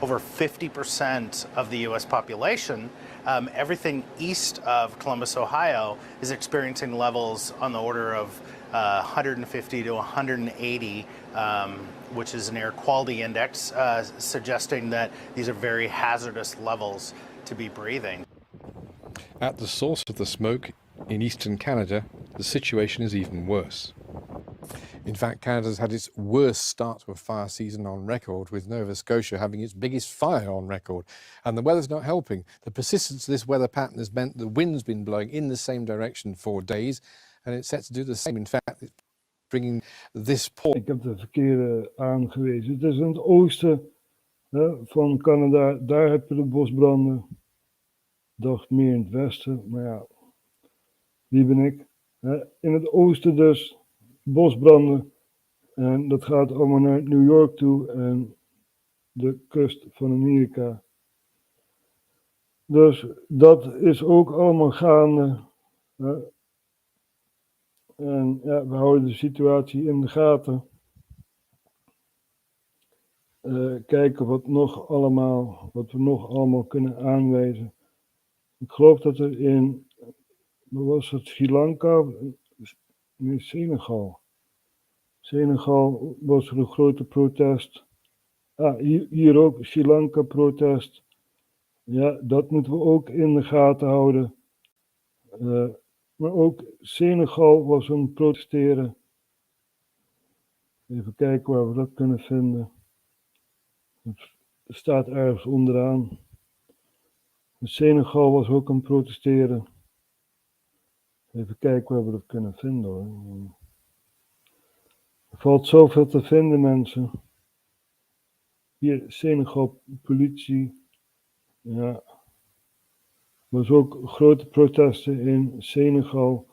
S23: Over 50% of the U.S. population, everything east of Columbus, Ohio, is experiencing levels on the order of 150 to 180, which is an air quality index, suggesting that these are very hazardous levels to be breathing.
S4: At the source of the smoke in eastern Canada, the situation is even worse. In fact, Canada's had its worst start to a fire season on record, with Nova Scotia having its biggest fire on record. And the weather's not helping. The persistence of this weather pattern has meant the wind's been blowing in the same direction for days, and it's set to do the same. In fact, it's bringing this poor...
S6: Ik heb de verkeerde aangewezen. Het is in het oosten van Canada, daar heb je de bosbranden. Ik dacht meer in het westen, maar ja, wie ben ik? In het oosten dus bosbranden. En dat gaat allemaal naar New York toe en de kust van Amerika. Dus dat is ook allemaal gaande. En ja, we houden de situatie in de gaten. Kijken wat we nog allemaal kunnen aanwijzen. Ik geloof dat er in, wat was het, Sri Lanka? Nee, Senegal. Senegal was er een grote protest. Hier ook, Sri Lanka protest. Ja, dat moeten we ook in de gaten houden. Maar ook Senegal was aan het protesteren. Even kijken waar we dat kunnen vinden. Het staat ergens onderaan. Senegal was ook aan het protesteren. Even kijken waar we dat kunnen vinden hoor. Er valt zoveel te vinden, mensen. Hier, Senegal, politie. Ja. Er was ook grote protesten in Senegal.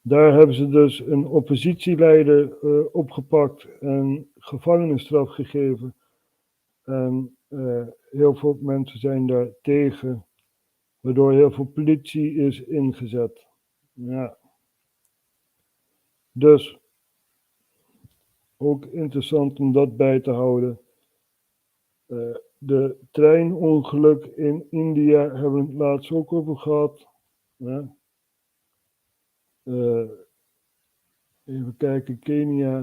S6: Daar hebben ze dus een oppositieleider opgepakt en gevangenisstraf gegeven. En heel veel mensen zijn daar tegen, waardoor heel veel politie is ingezet. Ja. Dus ook interessant om dat bij te houden. De treinongeluk in India hebben we het laatst ook over gehad. Ja. Even kijken, Kenia.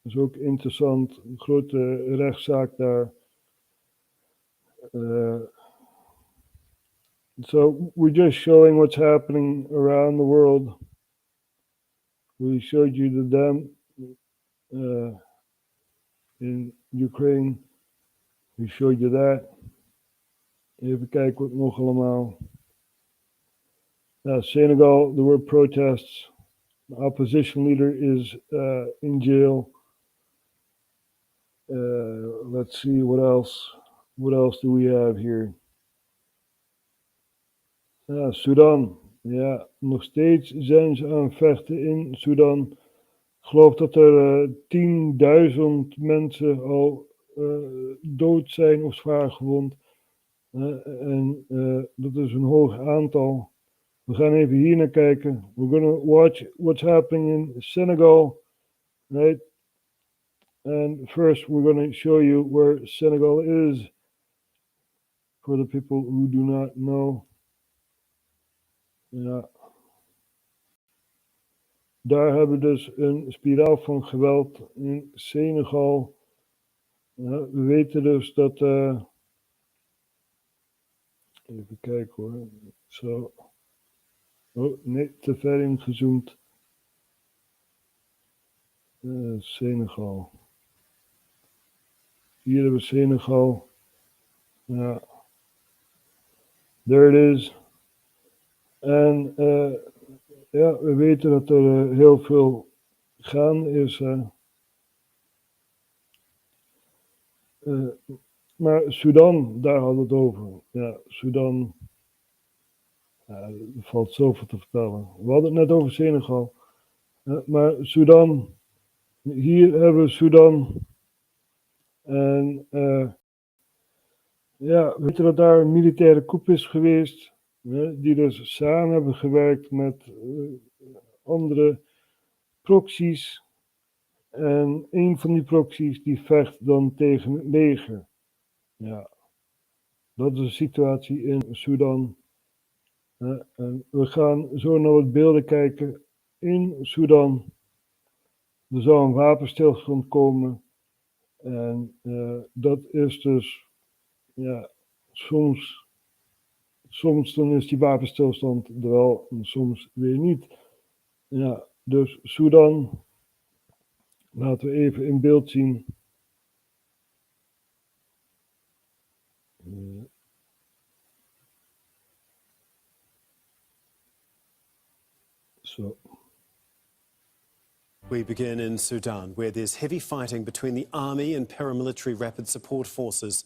S6: Dat is ook interessant. Een grote rechtszaak daar. So we're just showing what's happening around the world. We showed you the dam in Ukraine. We showed you that. Even kijken wat nog allemaal. Senegal, there were protests. The opposition leader is in jail. Let's see what else. What else do we have here? Sudan. Ja, nog steeds zijn ze aan het vechten in Sudan. Ik geloof dat er 10.000 mensen al dood zijn of zwaar gewond. Dat is een hoog aantal. We gaan even hier naar kijken. We're going to watch what's happening in Senegal. Right? And first we're going to show you where Senegal is. For the people who do not know. Ja. Daar hebben we dus een spiraal van geweld in Senegal. Ja, we weten dus dat... even kijken hoor. Zo. Oh, nee, te ver ingezoomd. Senegal. Hier hebben we Senegal. Ja. There it is. En ja, we weten dat er heel veel gaan is. Maar Sudan, daar hadden we het over. Ja, Sudan. Er valt zoveel te vertellen. We hadden het net over Senegal. Maar Sudan. Hier hebben we Sudan. En ja, we weten dat daar een militaire coup is geweest. Die dus samen hebben gewerkt met andere proxies. En een van die proxies die vecht dan tegen het leger. Ja, dat is de situatie in Sudan. En we gaan zo naar wat beelden kijken in Sudan. Er zou een wapenstilstand komen. En dat is dus, ja, soms dan is die wapenstilstand er wel en soms weer niet. Ja, dus Sudan, laten we even in beeld zien. So.
S3: We begin in Sudan, where there's heavy fighting between the army and paramilitary rapid support forces.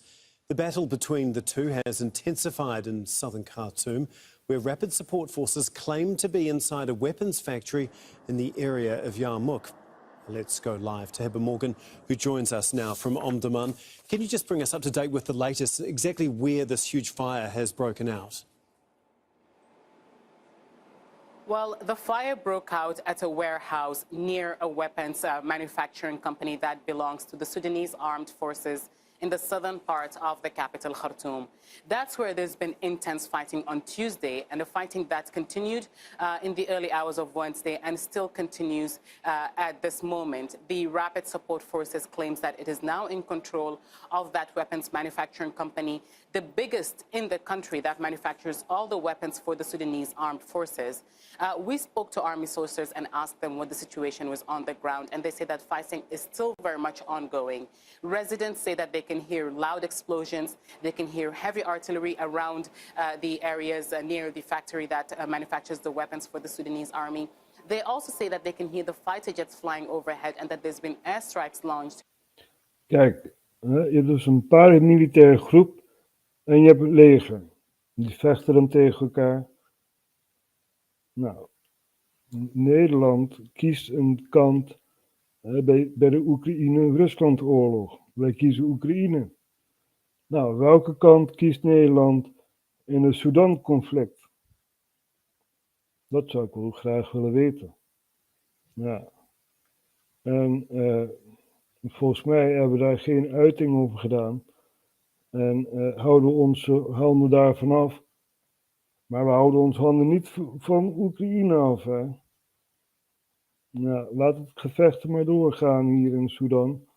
S3: The battle between the two has intensified in southern Khartoum, where rapid support forces claim to be inside a weapons factory in the area of Yarmouk. Let's go live to Heber Morgan, who joins us now from Omdurman. Can you just bring us up to date with the latest, exactly where this huge fire has broken out?
S2: Well, the fire broke out at a warehouse near a weapons manufacturing company that belongs to the Sudanese armed forces in the southern part of the capital, Khartoum. That's where there's been intense fighting on Tuesday, and the fighting that continued in the early hours of Wednesday and still continues at this moment. The Rapid Support Forces claims that it is now in control of that weapons manufacturing company, the biggest in the country that manufactures all the weapons for the Sudanese armed forces. We spoke to army sources and asked them what the situation was on the ground, and they say that fighting is still very much ongoing. Residents say that they can hear loud explosions, they can hear heavy artillery around the areas near the factory that manufactures the weapons for the Sudanese army. They also say that they can hear the fighter jets flying overhead and that there's been airstrikes launched.
S6: Kijk, je hebt dus een paramilitaire groep en je hebt het leger. Die vechten dan tegen elkaar. Nou, Nederland kiest een kant bij de Oekraïne-Rusland-oorlog. Wij kiezen Oekraïne. Nou, welke kant kiest Nederland in het Sudan-conflict? Dat zou ik wel graag willen weten. Ja. En Volgens mij hebben we daar geen uiting over gedaan. En houden we onze handen daarvan af. Maar we houden onze handen niet van Oekraïne af. Hè? Nou, laat het gevecht maar doorgaan hier in Sudan.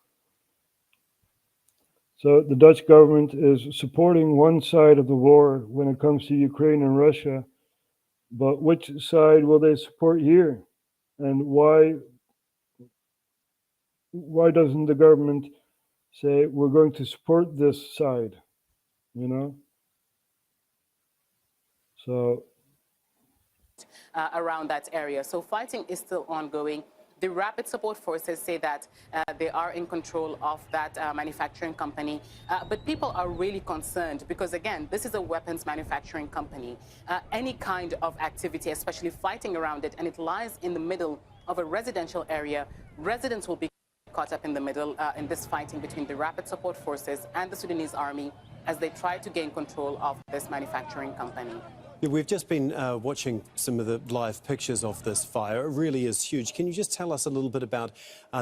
S6: So the Dutch government is supporting one side of the war when it comes to Ukraine and Russia. But which side will they support here? And why doesn't the government say we're going to support this side? You know? So
S2: around that area. So fighting is still ongoing. The Rapid Support Forces say that they are in control of that manufacturing company. But people are really concerned because, again, this is a weapons manufacturing company. Any kind of activity, especially fighting around it, and it lies in the middle of a residential area, residents will be caught up in the middle in this fighting between the Rapid Support Forces and the Sudanese army as they try to gain control of this manufacturing company.
S3: Yeah, we've just been watching some of the live pictures of this fire. It really is huge. Can you just tell us a little bit about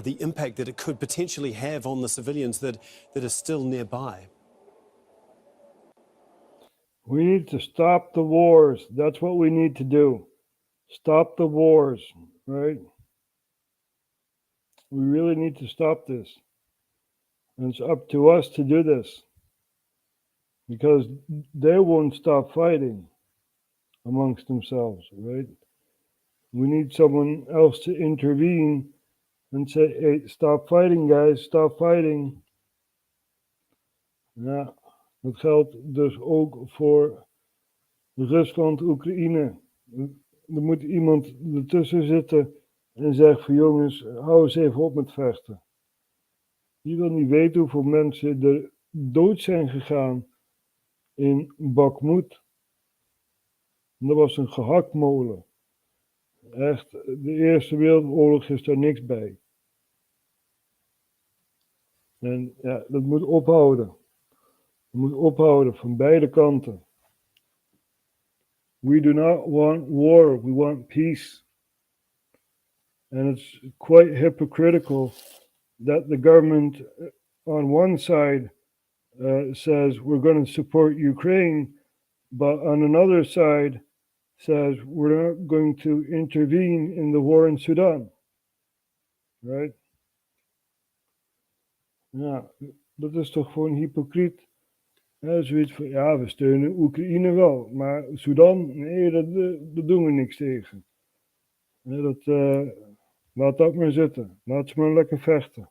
S3: the impact that it could potentially have on the civilians that are still nearby?
S6: we need to stop the wars. That's what we need to do. Stop the wars, right? We really need to stop this. And it's up to us to do this. Because they won't stop fighting amongst themselves, right? We need someone else to intervene and say, hey, stop fighting, guys, stop fighting. Ja, dat geldt dus ook voor Rusland, Oekraïne. Er moet iemand ertussen zitten en zeggen van jongens, hou eens even op met vechten. Je wil niet weten hoeveel mensen er dood zijn gegaan in Bakhmut. Dat was een gehaktmolen. Echt, de Eerste Wereldoorlog is daar niks bij. En ja, dat moet ophouden. Dat moet ophouden van beide kanten. We do not want war, we want peace. And it's quite hypocritical that the government on one side says we're going to support Ukraine, but on another side says we're not going to intervene in the war in Sudan. Right? Ja, dat is toch gewoon hypocriet. Zoiets van, ja, we steunen Oekraïne wel, maar Sudan, nee, dat doen we niks tegen. Laat dat maar zitten. Laat ze maar lekker vechten.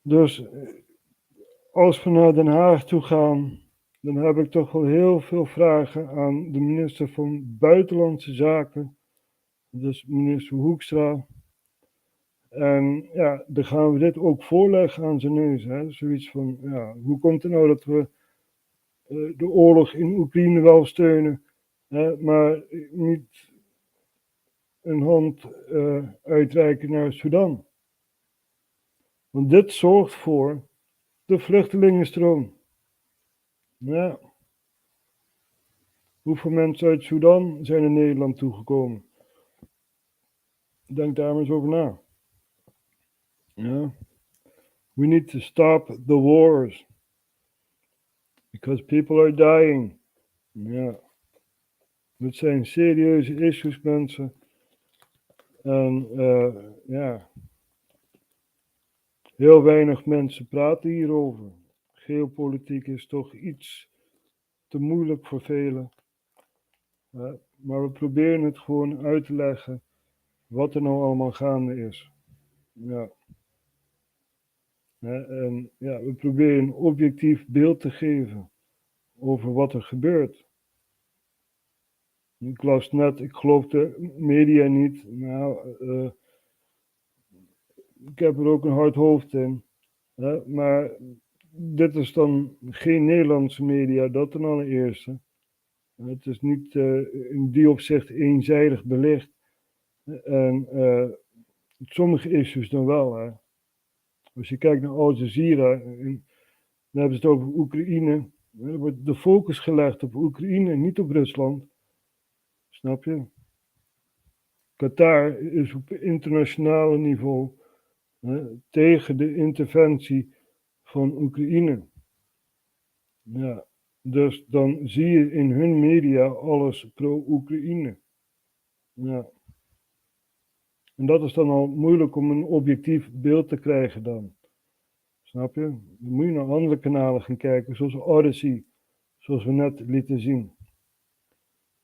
S6: Dus als we naar Den Haag toe gaan, dan heb ik toch wel heel veel vragen aan de minister van Buitenlandse Zaken. Dus minister Hoekstra. En ja, dan gaan we dit ook voorleggen aan zijn neus. Hè? Zoiets van, ja, hoe komt het nou dat we de oorlog in Oekraïne wel steunen, maar niet een hand uitreiken naar Sudan? Want dit zorgt voor de vluchtelingenstroom. Ja. Hoeveel mensen uit Sudan zijn in Nederland toegekomen? Denk daar maar eens over na. Ja. We need to stop the wars. Because people are dying. Ja. Het zijn serieuze issues, mensen. En ja. Heel weinig mensen praten hierover. Geopolitiek is toch iets te moeilijk voor velen. Maar we proberen het gewoon uit te leggen wat er nou allemaal gaande is. Ja. En ja, we proberen een objectief beeld te geven over wat er gebeurt. Ik las net, ik geloof de media niet. Nou, ik heb er ook een hard hoofd in. Maar dit is dan geen Nederlandse media, dat ten allereerste. Het is niet in die opzicht eenzijdig belicht. En sommige issues dan wel. Hè. Als je kijkt naar Al Jazeera, dan hebben ze het over Oekraïne. Er wordt de focus gelegd op Oekraïne, niet op Rusland. Snap je? Qatar is op internationaal niveau tegen de interventie van Oekraïne. Ja, dus dan zie je in hun media alles pro-Oekraïne. Ja. En dat is dan al moeilijk om een objectief beeld te krijgen dan. Snap je? Dan moet je naar andere kanalen gaan kijken, zoals Odyssey, zoals we net lieten zien.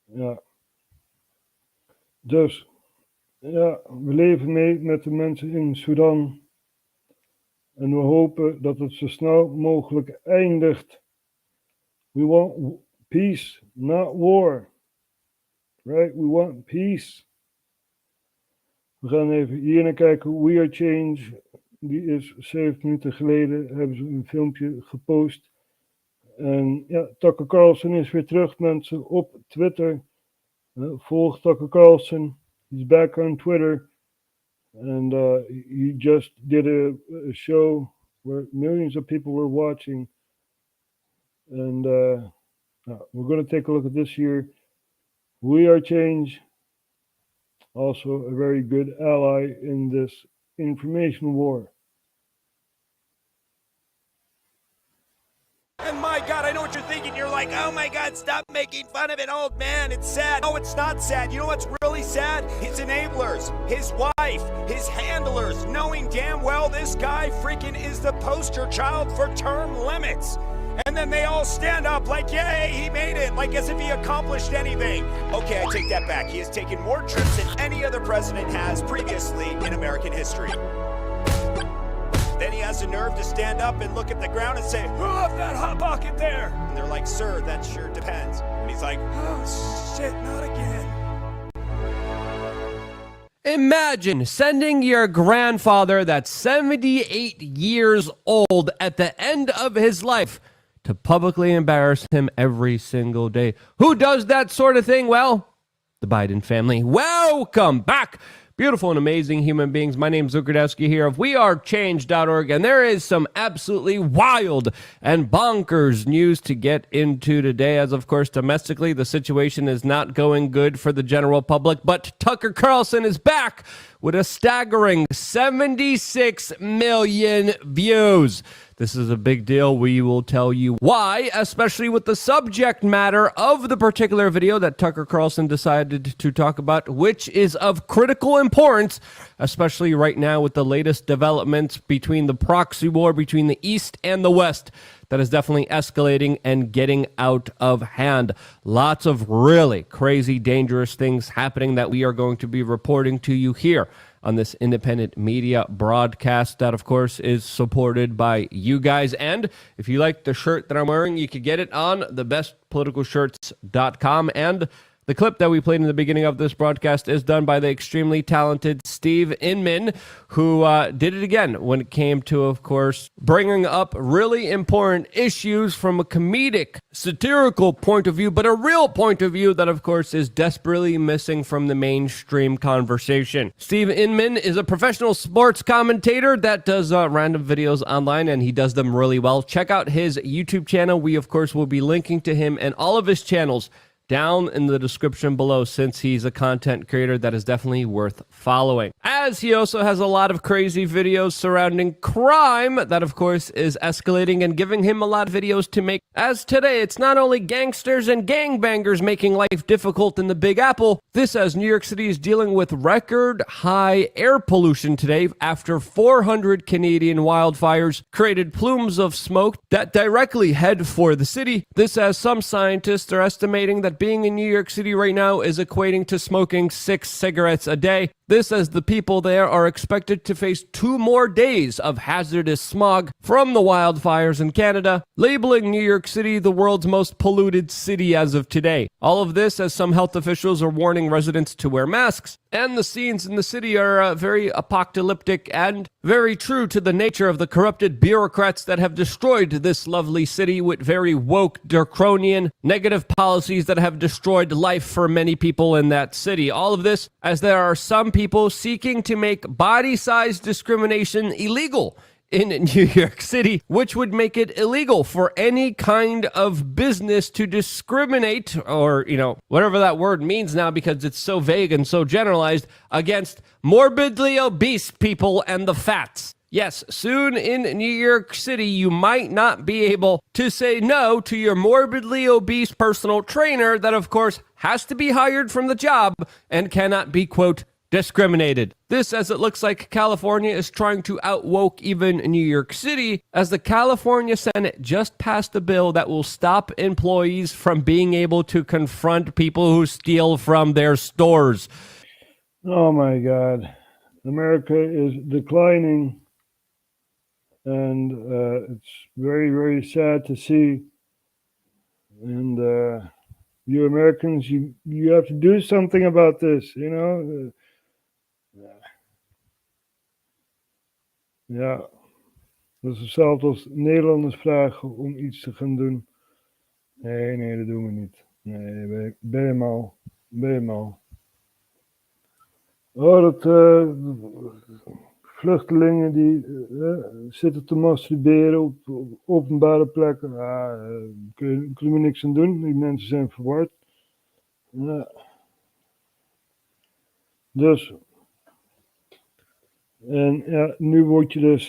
S6: Ja. Dus, ja, we leven mee met de mensen in Sudan. En we hopen dat het zo snel mogelijk eindigt. We want peace, not war. Right? We want peace. We gaan even hier naar kijken. We Are Change. Die is 7 minuten geleden. Hebben ze een filmpje gepost. En ja, Tucker Carlson is weer terug, mensen, op Twitter. Volg Tucker Carlson. He's back on Twitter. And he just did a show where millions of people were watching. And we're going to take a look at this here. We Are Change. Also a very good ally in this information war.
S5: And my God, I know what you're thinking. You're like, oh my God, stop making fun of an old man. It's sad. No, it's not sad. You know what's really sad? His enablers, his wife, his handlers, knowing damn well this guy freaking is the poster child for term limits. And then they all stand up like, yay, he made it, like as if he accomplished anything. Okay, I take that back. He has taken more trips than any other president has previously in American history. Then he has the nerve to stand up and look at the ground and say, who left that hot pocket there? And they're like, sir, that sure depends. And he's like, oh, shit, not again.
S9: Imagine sending your grandfather that's 78 years old at the end of his life to publicly embarrass him every single day. Who does that sort of thing? Well, the Biden family. Welcome back, beautiful and amazing human beings. My name is Zukradowski here of wearechange.org, and there is some absolutely wild and bonkers news to get into today, as of course domestically the situation is not going good for the general public, but Tucker Carlson is back with a staggering 76 million views. This is a big deal. We will tell you why, especially with the subject matter of the particular video that Tucker Carlson decided to talk about, which is of critical importance, especially right now with the latest developments between the proxy war between the East and the West that is definitely escalating and getting out of hand. Lots of really crazy, dangerous things happening that we are going to be reporting to you here on this independent media broadcast that, of course, is supported by you guys. And if you like the shirt that I'm wearing, you can get it on thebestpoliticalshirts.com. And the clip that we played in the beginning of this broadcast is done by the extremely talented Steve Inman, who did it again when it came to, of course, bringing up really important issues from a comedic, satirical point of view, but a real point of view that, of course, is desperately missing from the mainstream conversation. Steve Inman is a professional sports commentator that does random videos online, and he does them really well. Check out his YouTube channel. We, of course, will be linking to him and all of his channels down in the description below, since he's a content creator that is definitely worth following. As he also has a lot of crazy videos surrounding crime that, of course, is escalating and giving him a lot of videos to make. As today, it's not only gangsters and gangbangers making life difficult in the Big Apple. This as New York City is dealing with record high air pollution today after 400 Canadian wildfires created plumes of smoke that directly head for the city. This as some scientists are estimating that being in New York City right now is equating to smoking 6 cigarettes a day. This as the people there are expected to face 2 more days of hazardous smog from the wildfires in Canada, labeling New York City the world's most polluted city as of today. All of this as some health officials are warning residents to wear masks. And the scenes in the city are very apocalyptic and very true to the nature of the corrupted bureaucrats that have destroyed this lovely city with very woke, draconian, negative policies that have destroyed life for many people in that city. All of this as there are some people seeking to make body size discrimination illegal in New York City, which would make it illegal for any kind of business to discriminate, or, whatever that word means now because it's so vague and so generalized, against morbidly obese people and the fats. Yes, soon in New York City, you might not be able to say no to your morbidly obese personal trainer that, of course, has to be hired from the job and cannot be, quote, discriminated. This, as it looks like California is trying to outwoke even New York City, as the California Senate just passed a bill that will stop employees from being able to confront people who steal from their stores.
S6: Oh my God. America is declining. And it's very, very sad to see. And you Americans, you have to do something about this, Ja, dat is hetzelfde als Nederlanders vragen om iets te gaan doen. Nee, dat doen we niet. Nee, ben je mal. Oh, dat vluchtelingen die zitten te masturberen op openbare plekken. Kunnen we niks aan doen. Die mensen zijn verward. Ja. Dus. En ja, nu word je dus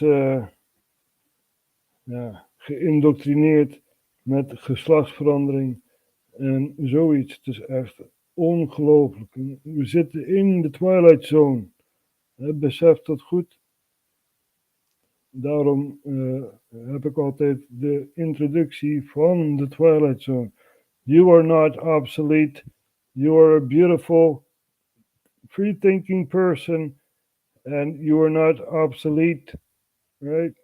S6: geïndoctrineerd met geslachtsverandering en zoiets. Het is echt ongelooflijk. We zitten in de Twilight Zone. Besef dat goed. Daarom heb ik altijd de introductie van de Twilight Zone. You are not obsolete. You are a beautiful, free-thinking person. And you are not obsolete. Right?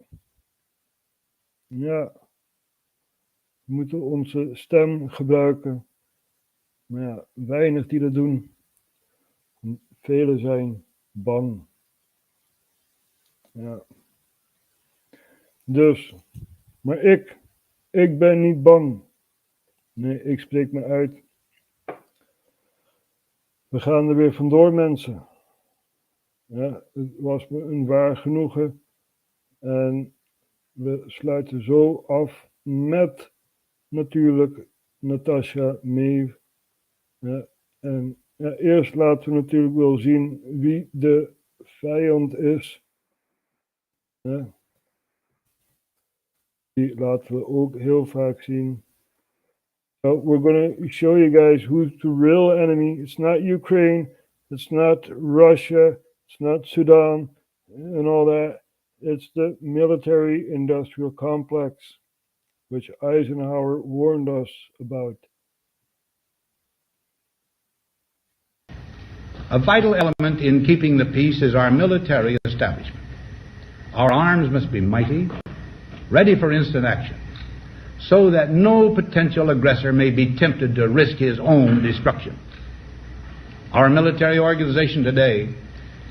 S6: Ja. We moeten onze stem gebruiken. Maar ja, weinig die dat doen. Velen zijn bang. Ja. Dus, maar ik ben niet bang. Nee, ik spreek me uit. We gaan er weer vandoor, mensen. Ja, het was me een waar genoegen. En we sluiten zo af met natuurlijk Natasha Meev. Ja, en ja, eerst laten we natuurlijk wel zien wie de vijand is. Ja. Die laten we ook heel vaak zien. So we're going to show you guys who's the real enemy. It's not Ukraine. It's not Russia. It's not Sudan and all that. It's the military-industrial complex, which Eisenhower warned us about.
S10: A vital element in keeping the peace is our military establishment. Our arms must be mighty, ready for instant action, so that no potential aggressor may be tempted to risk his own destruction. Our military organization today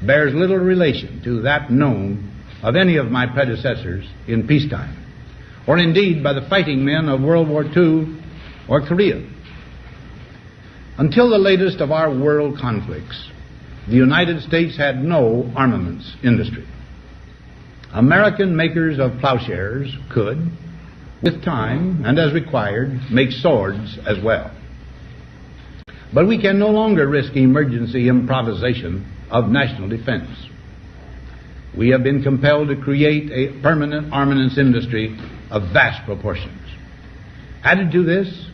S10: bears little relation to that known of any of my predecessors in peacetime, or indeed by the fighting men of World War II or Korea. Until the latest of our world conflicts, the United States had no armaments industry. American makers of plowshares could, with time and as required, make swords as well. But we can no longer risk emergency improvisation of national defense. We have been compelled to create a permanent armaments industry of vast proportions. Added to this,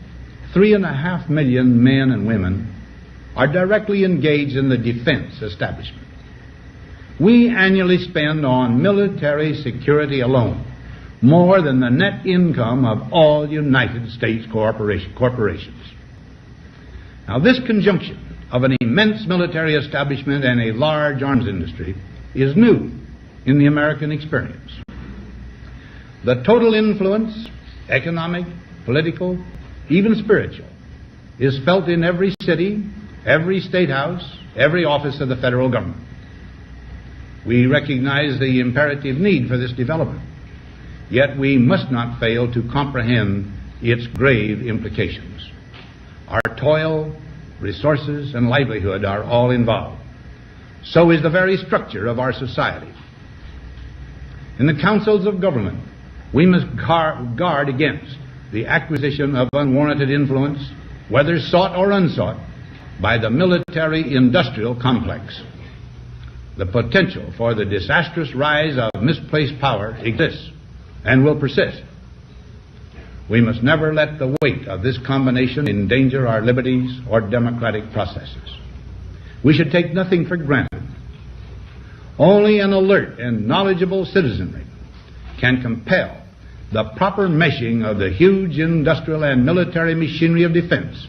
S10: 3.5 million men and women are directly engaged in the defense establishment. We annually spend on military security alone more than the net income of all United States corporations. Now, this conjunction of an immense military establishment and a large arms industry is new in the American experience. The total influence, economic, political, even spiritual, is felt in every city, every state house, every office of the federal government. We recognize the imperative need for this development, yet we must not fail to comprehend its grave implications. Our toil, resources, and livelihood are all involved. So is the very structure of our society. In the councils of government, we must guard against the acquisition of unwarranted influence, whether sought or unsought, by the military-industrial complex. The potential for the disastrous rise of misplaced power exists and will persist. We must never let the weight of this combination endanger our liberties or democratic processes. We should take nothing for granted. Only an alert and knowledgeable citizenry can compel the proper meshing of the huge industrial and military machinery of defense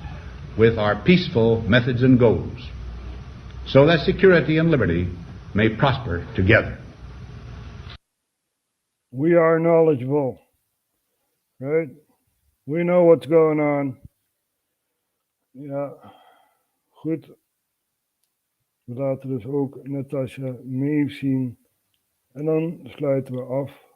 S10: with our peaceful methods and goals, so that security and liberty may prosper together.
S6: We are knowledgeable, right? We know what's going on. Ja, goed. We laten dus ook Natasja meezien. En dan sluiten we af.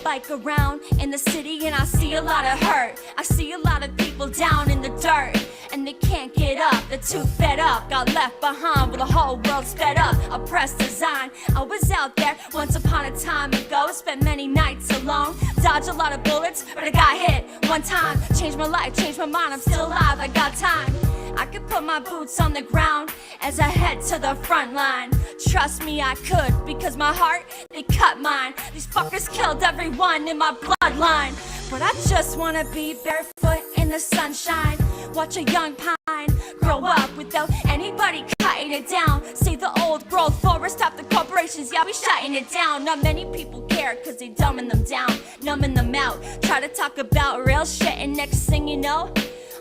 S8: Bike around in the city and I see a lot of hurt. I see a lot of people down in the dirt and they can't get up, they're too fed up. Got left behind with the whole world sped up. Oppressed design. I was out there once upon a time ago. Spent many nights alone. Dodged a lot of bullets, but I got hit one time. Changed my life, changed my mind. I'm still alive, I got time. I could put my boots on the ground as I head to the front line. Trust me, I could, because my heart, they cut mine. These fuckers killed everyone in my bloodline. But I just wanna be barefoot in the sunshine. Watch a young pine grow up without anybody cutting it down. See the old growth forest, stop the corporations, yeah, we shutting it down. Not many people care, cause they dumbing them down, numbing them out. Try to talk about real shit and next thing you know,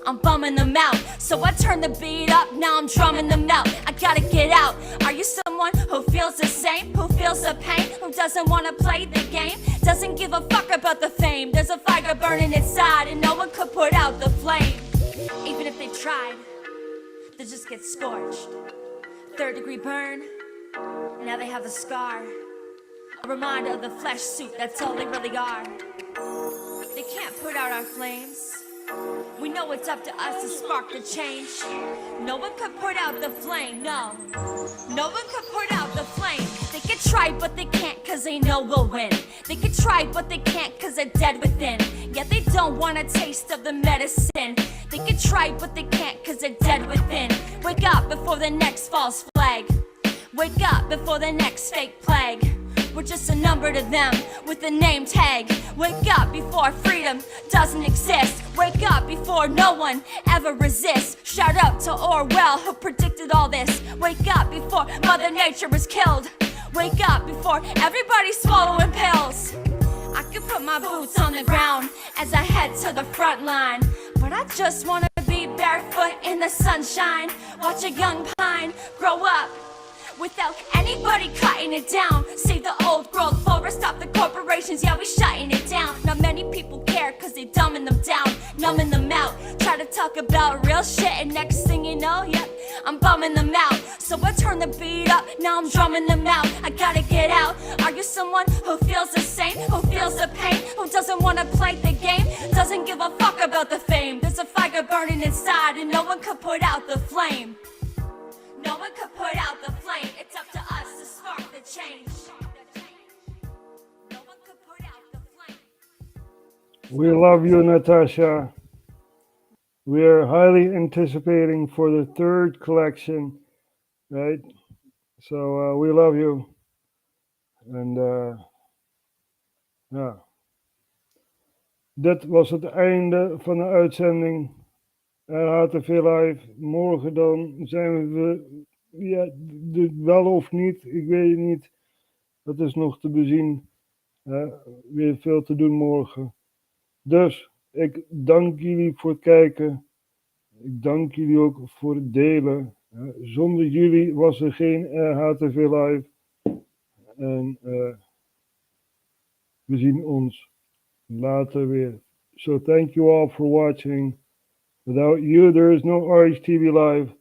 S8: I'm bumming them out. So I turn the beat up, now I'm drumming them out. I gotta get out. Are you someone who feels the same? Who feels the pain? Who doesn't wanna play the game? Doesn't give a fuck about the fame. There's a fire burning inside and no one could put out the flame. Even if they tried, they just get scorched. 3rd-degree burn, now they have a scar. A reminder of the flesh suit, that's all they really are. They can't put out our flames. We know it's up to us to spark the change. No one could put out the flame, no. No one could put out the flame. They could try but they can't cause they know we'll win. They could try but they can't cause they're dead within. Yeah, they don't want a taste of the medicine. They could try but they can't cause they're dead within. Wake up before the next false flag. Wake up before the next fake plague. We're just a number to them with a name tag. Wake up before freedom doesn't exist. Wake up before no one ever resists. Shout out to Orwell who predicted all this. Wake up before Mother Nature was killed. Wake up before everybody's swallowing pills. I could put my boots on the ground as I head to the front line. But I just wanna be barefoot in the sunshine. Watch a young pine grow up without anybody cutting it down. Save the old growth forest, stop the corporations, yeah, we shutting it down. Not many people care cause they dumbing them down, numbing them out. Try to talk about real shit and next thing you know, yep, I'm bumming them out. So I turn the beat up, now I'm drumming them out. I gotta get out. Are you someone who feels the same? Who feels the pain? Who doesn't wanna play the game? Doesn't give a fuck about the fame. There's a fire burning inside and no one could put out the flame. No one could put out the flame. It's up to us to spark the change. No one could put out the flame.
S6: We love you, Natasha. We are highly anticipating for the 3rd collection, right? So we love you. En ja. Dit was het einde van de uitzending. RHTVLive. Morgen dan zijn we wel of niet, ik weet het niet. Dat is nog te bezien. Weer veel te doen morgen. Dus ik dank jullie voor het kijken. Ik dank jullie ook voor het delen. Zonder jullie was er geen RHTVLive. En we zien ons later weer. So thank you all for watching. Without you, there is no RHTV Live.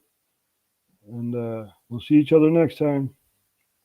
S6: And we'll see each other next time.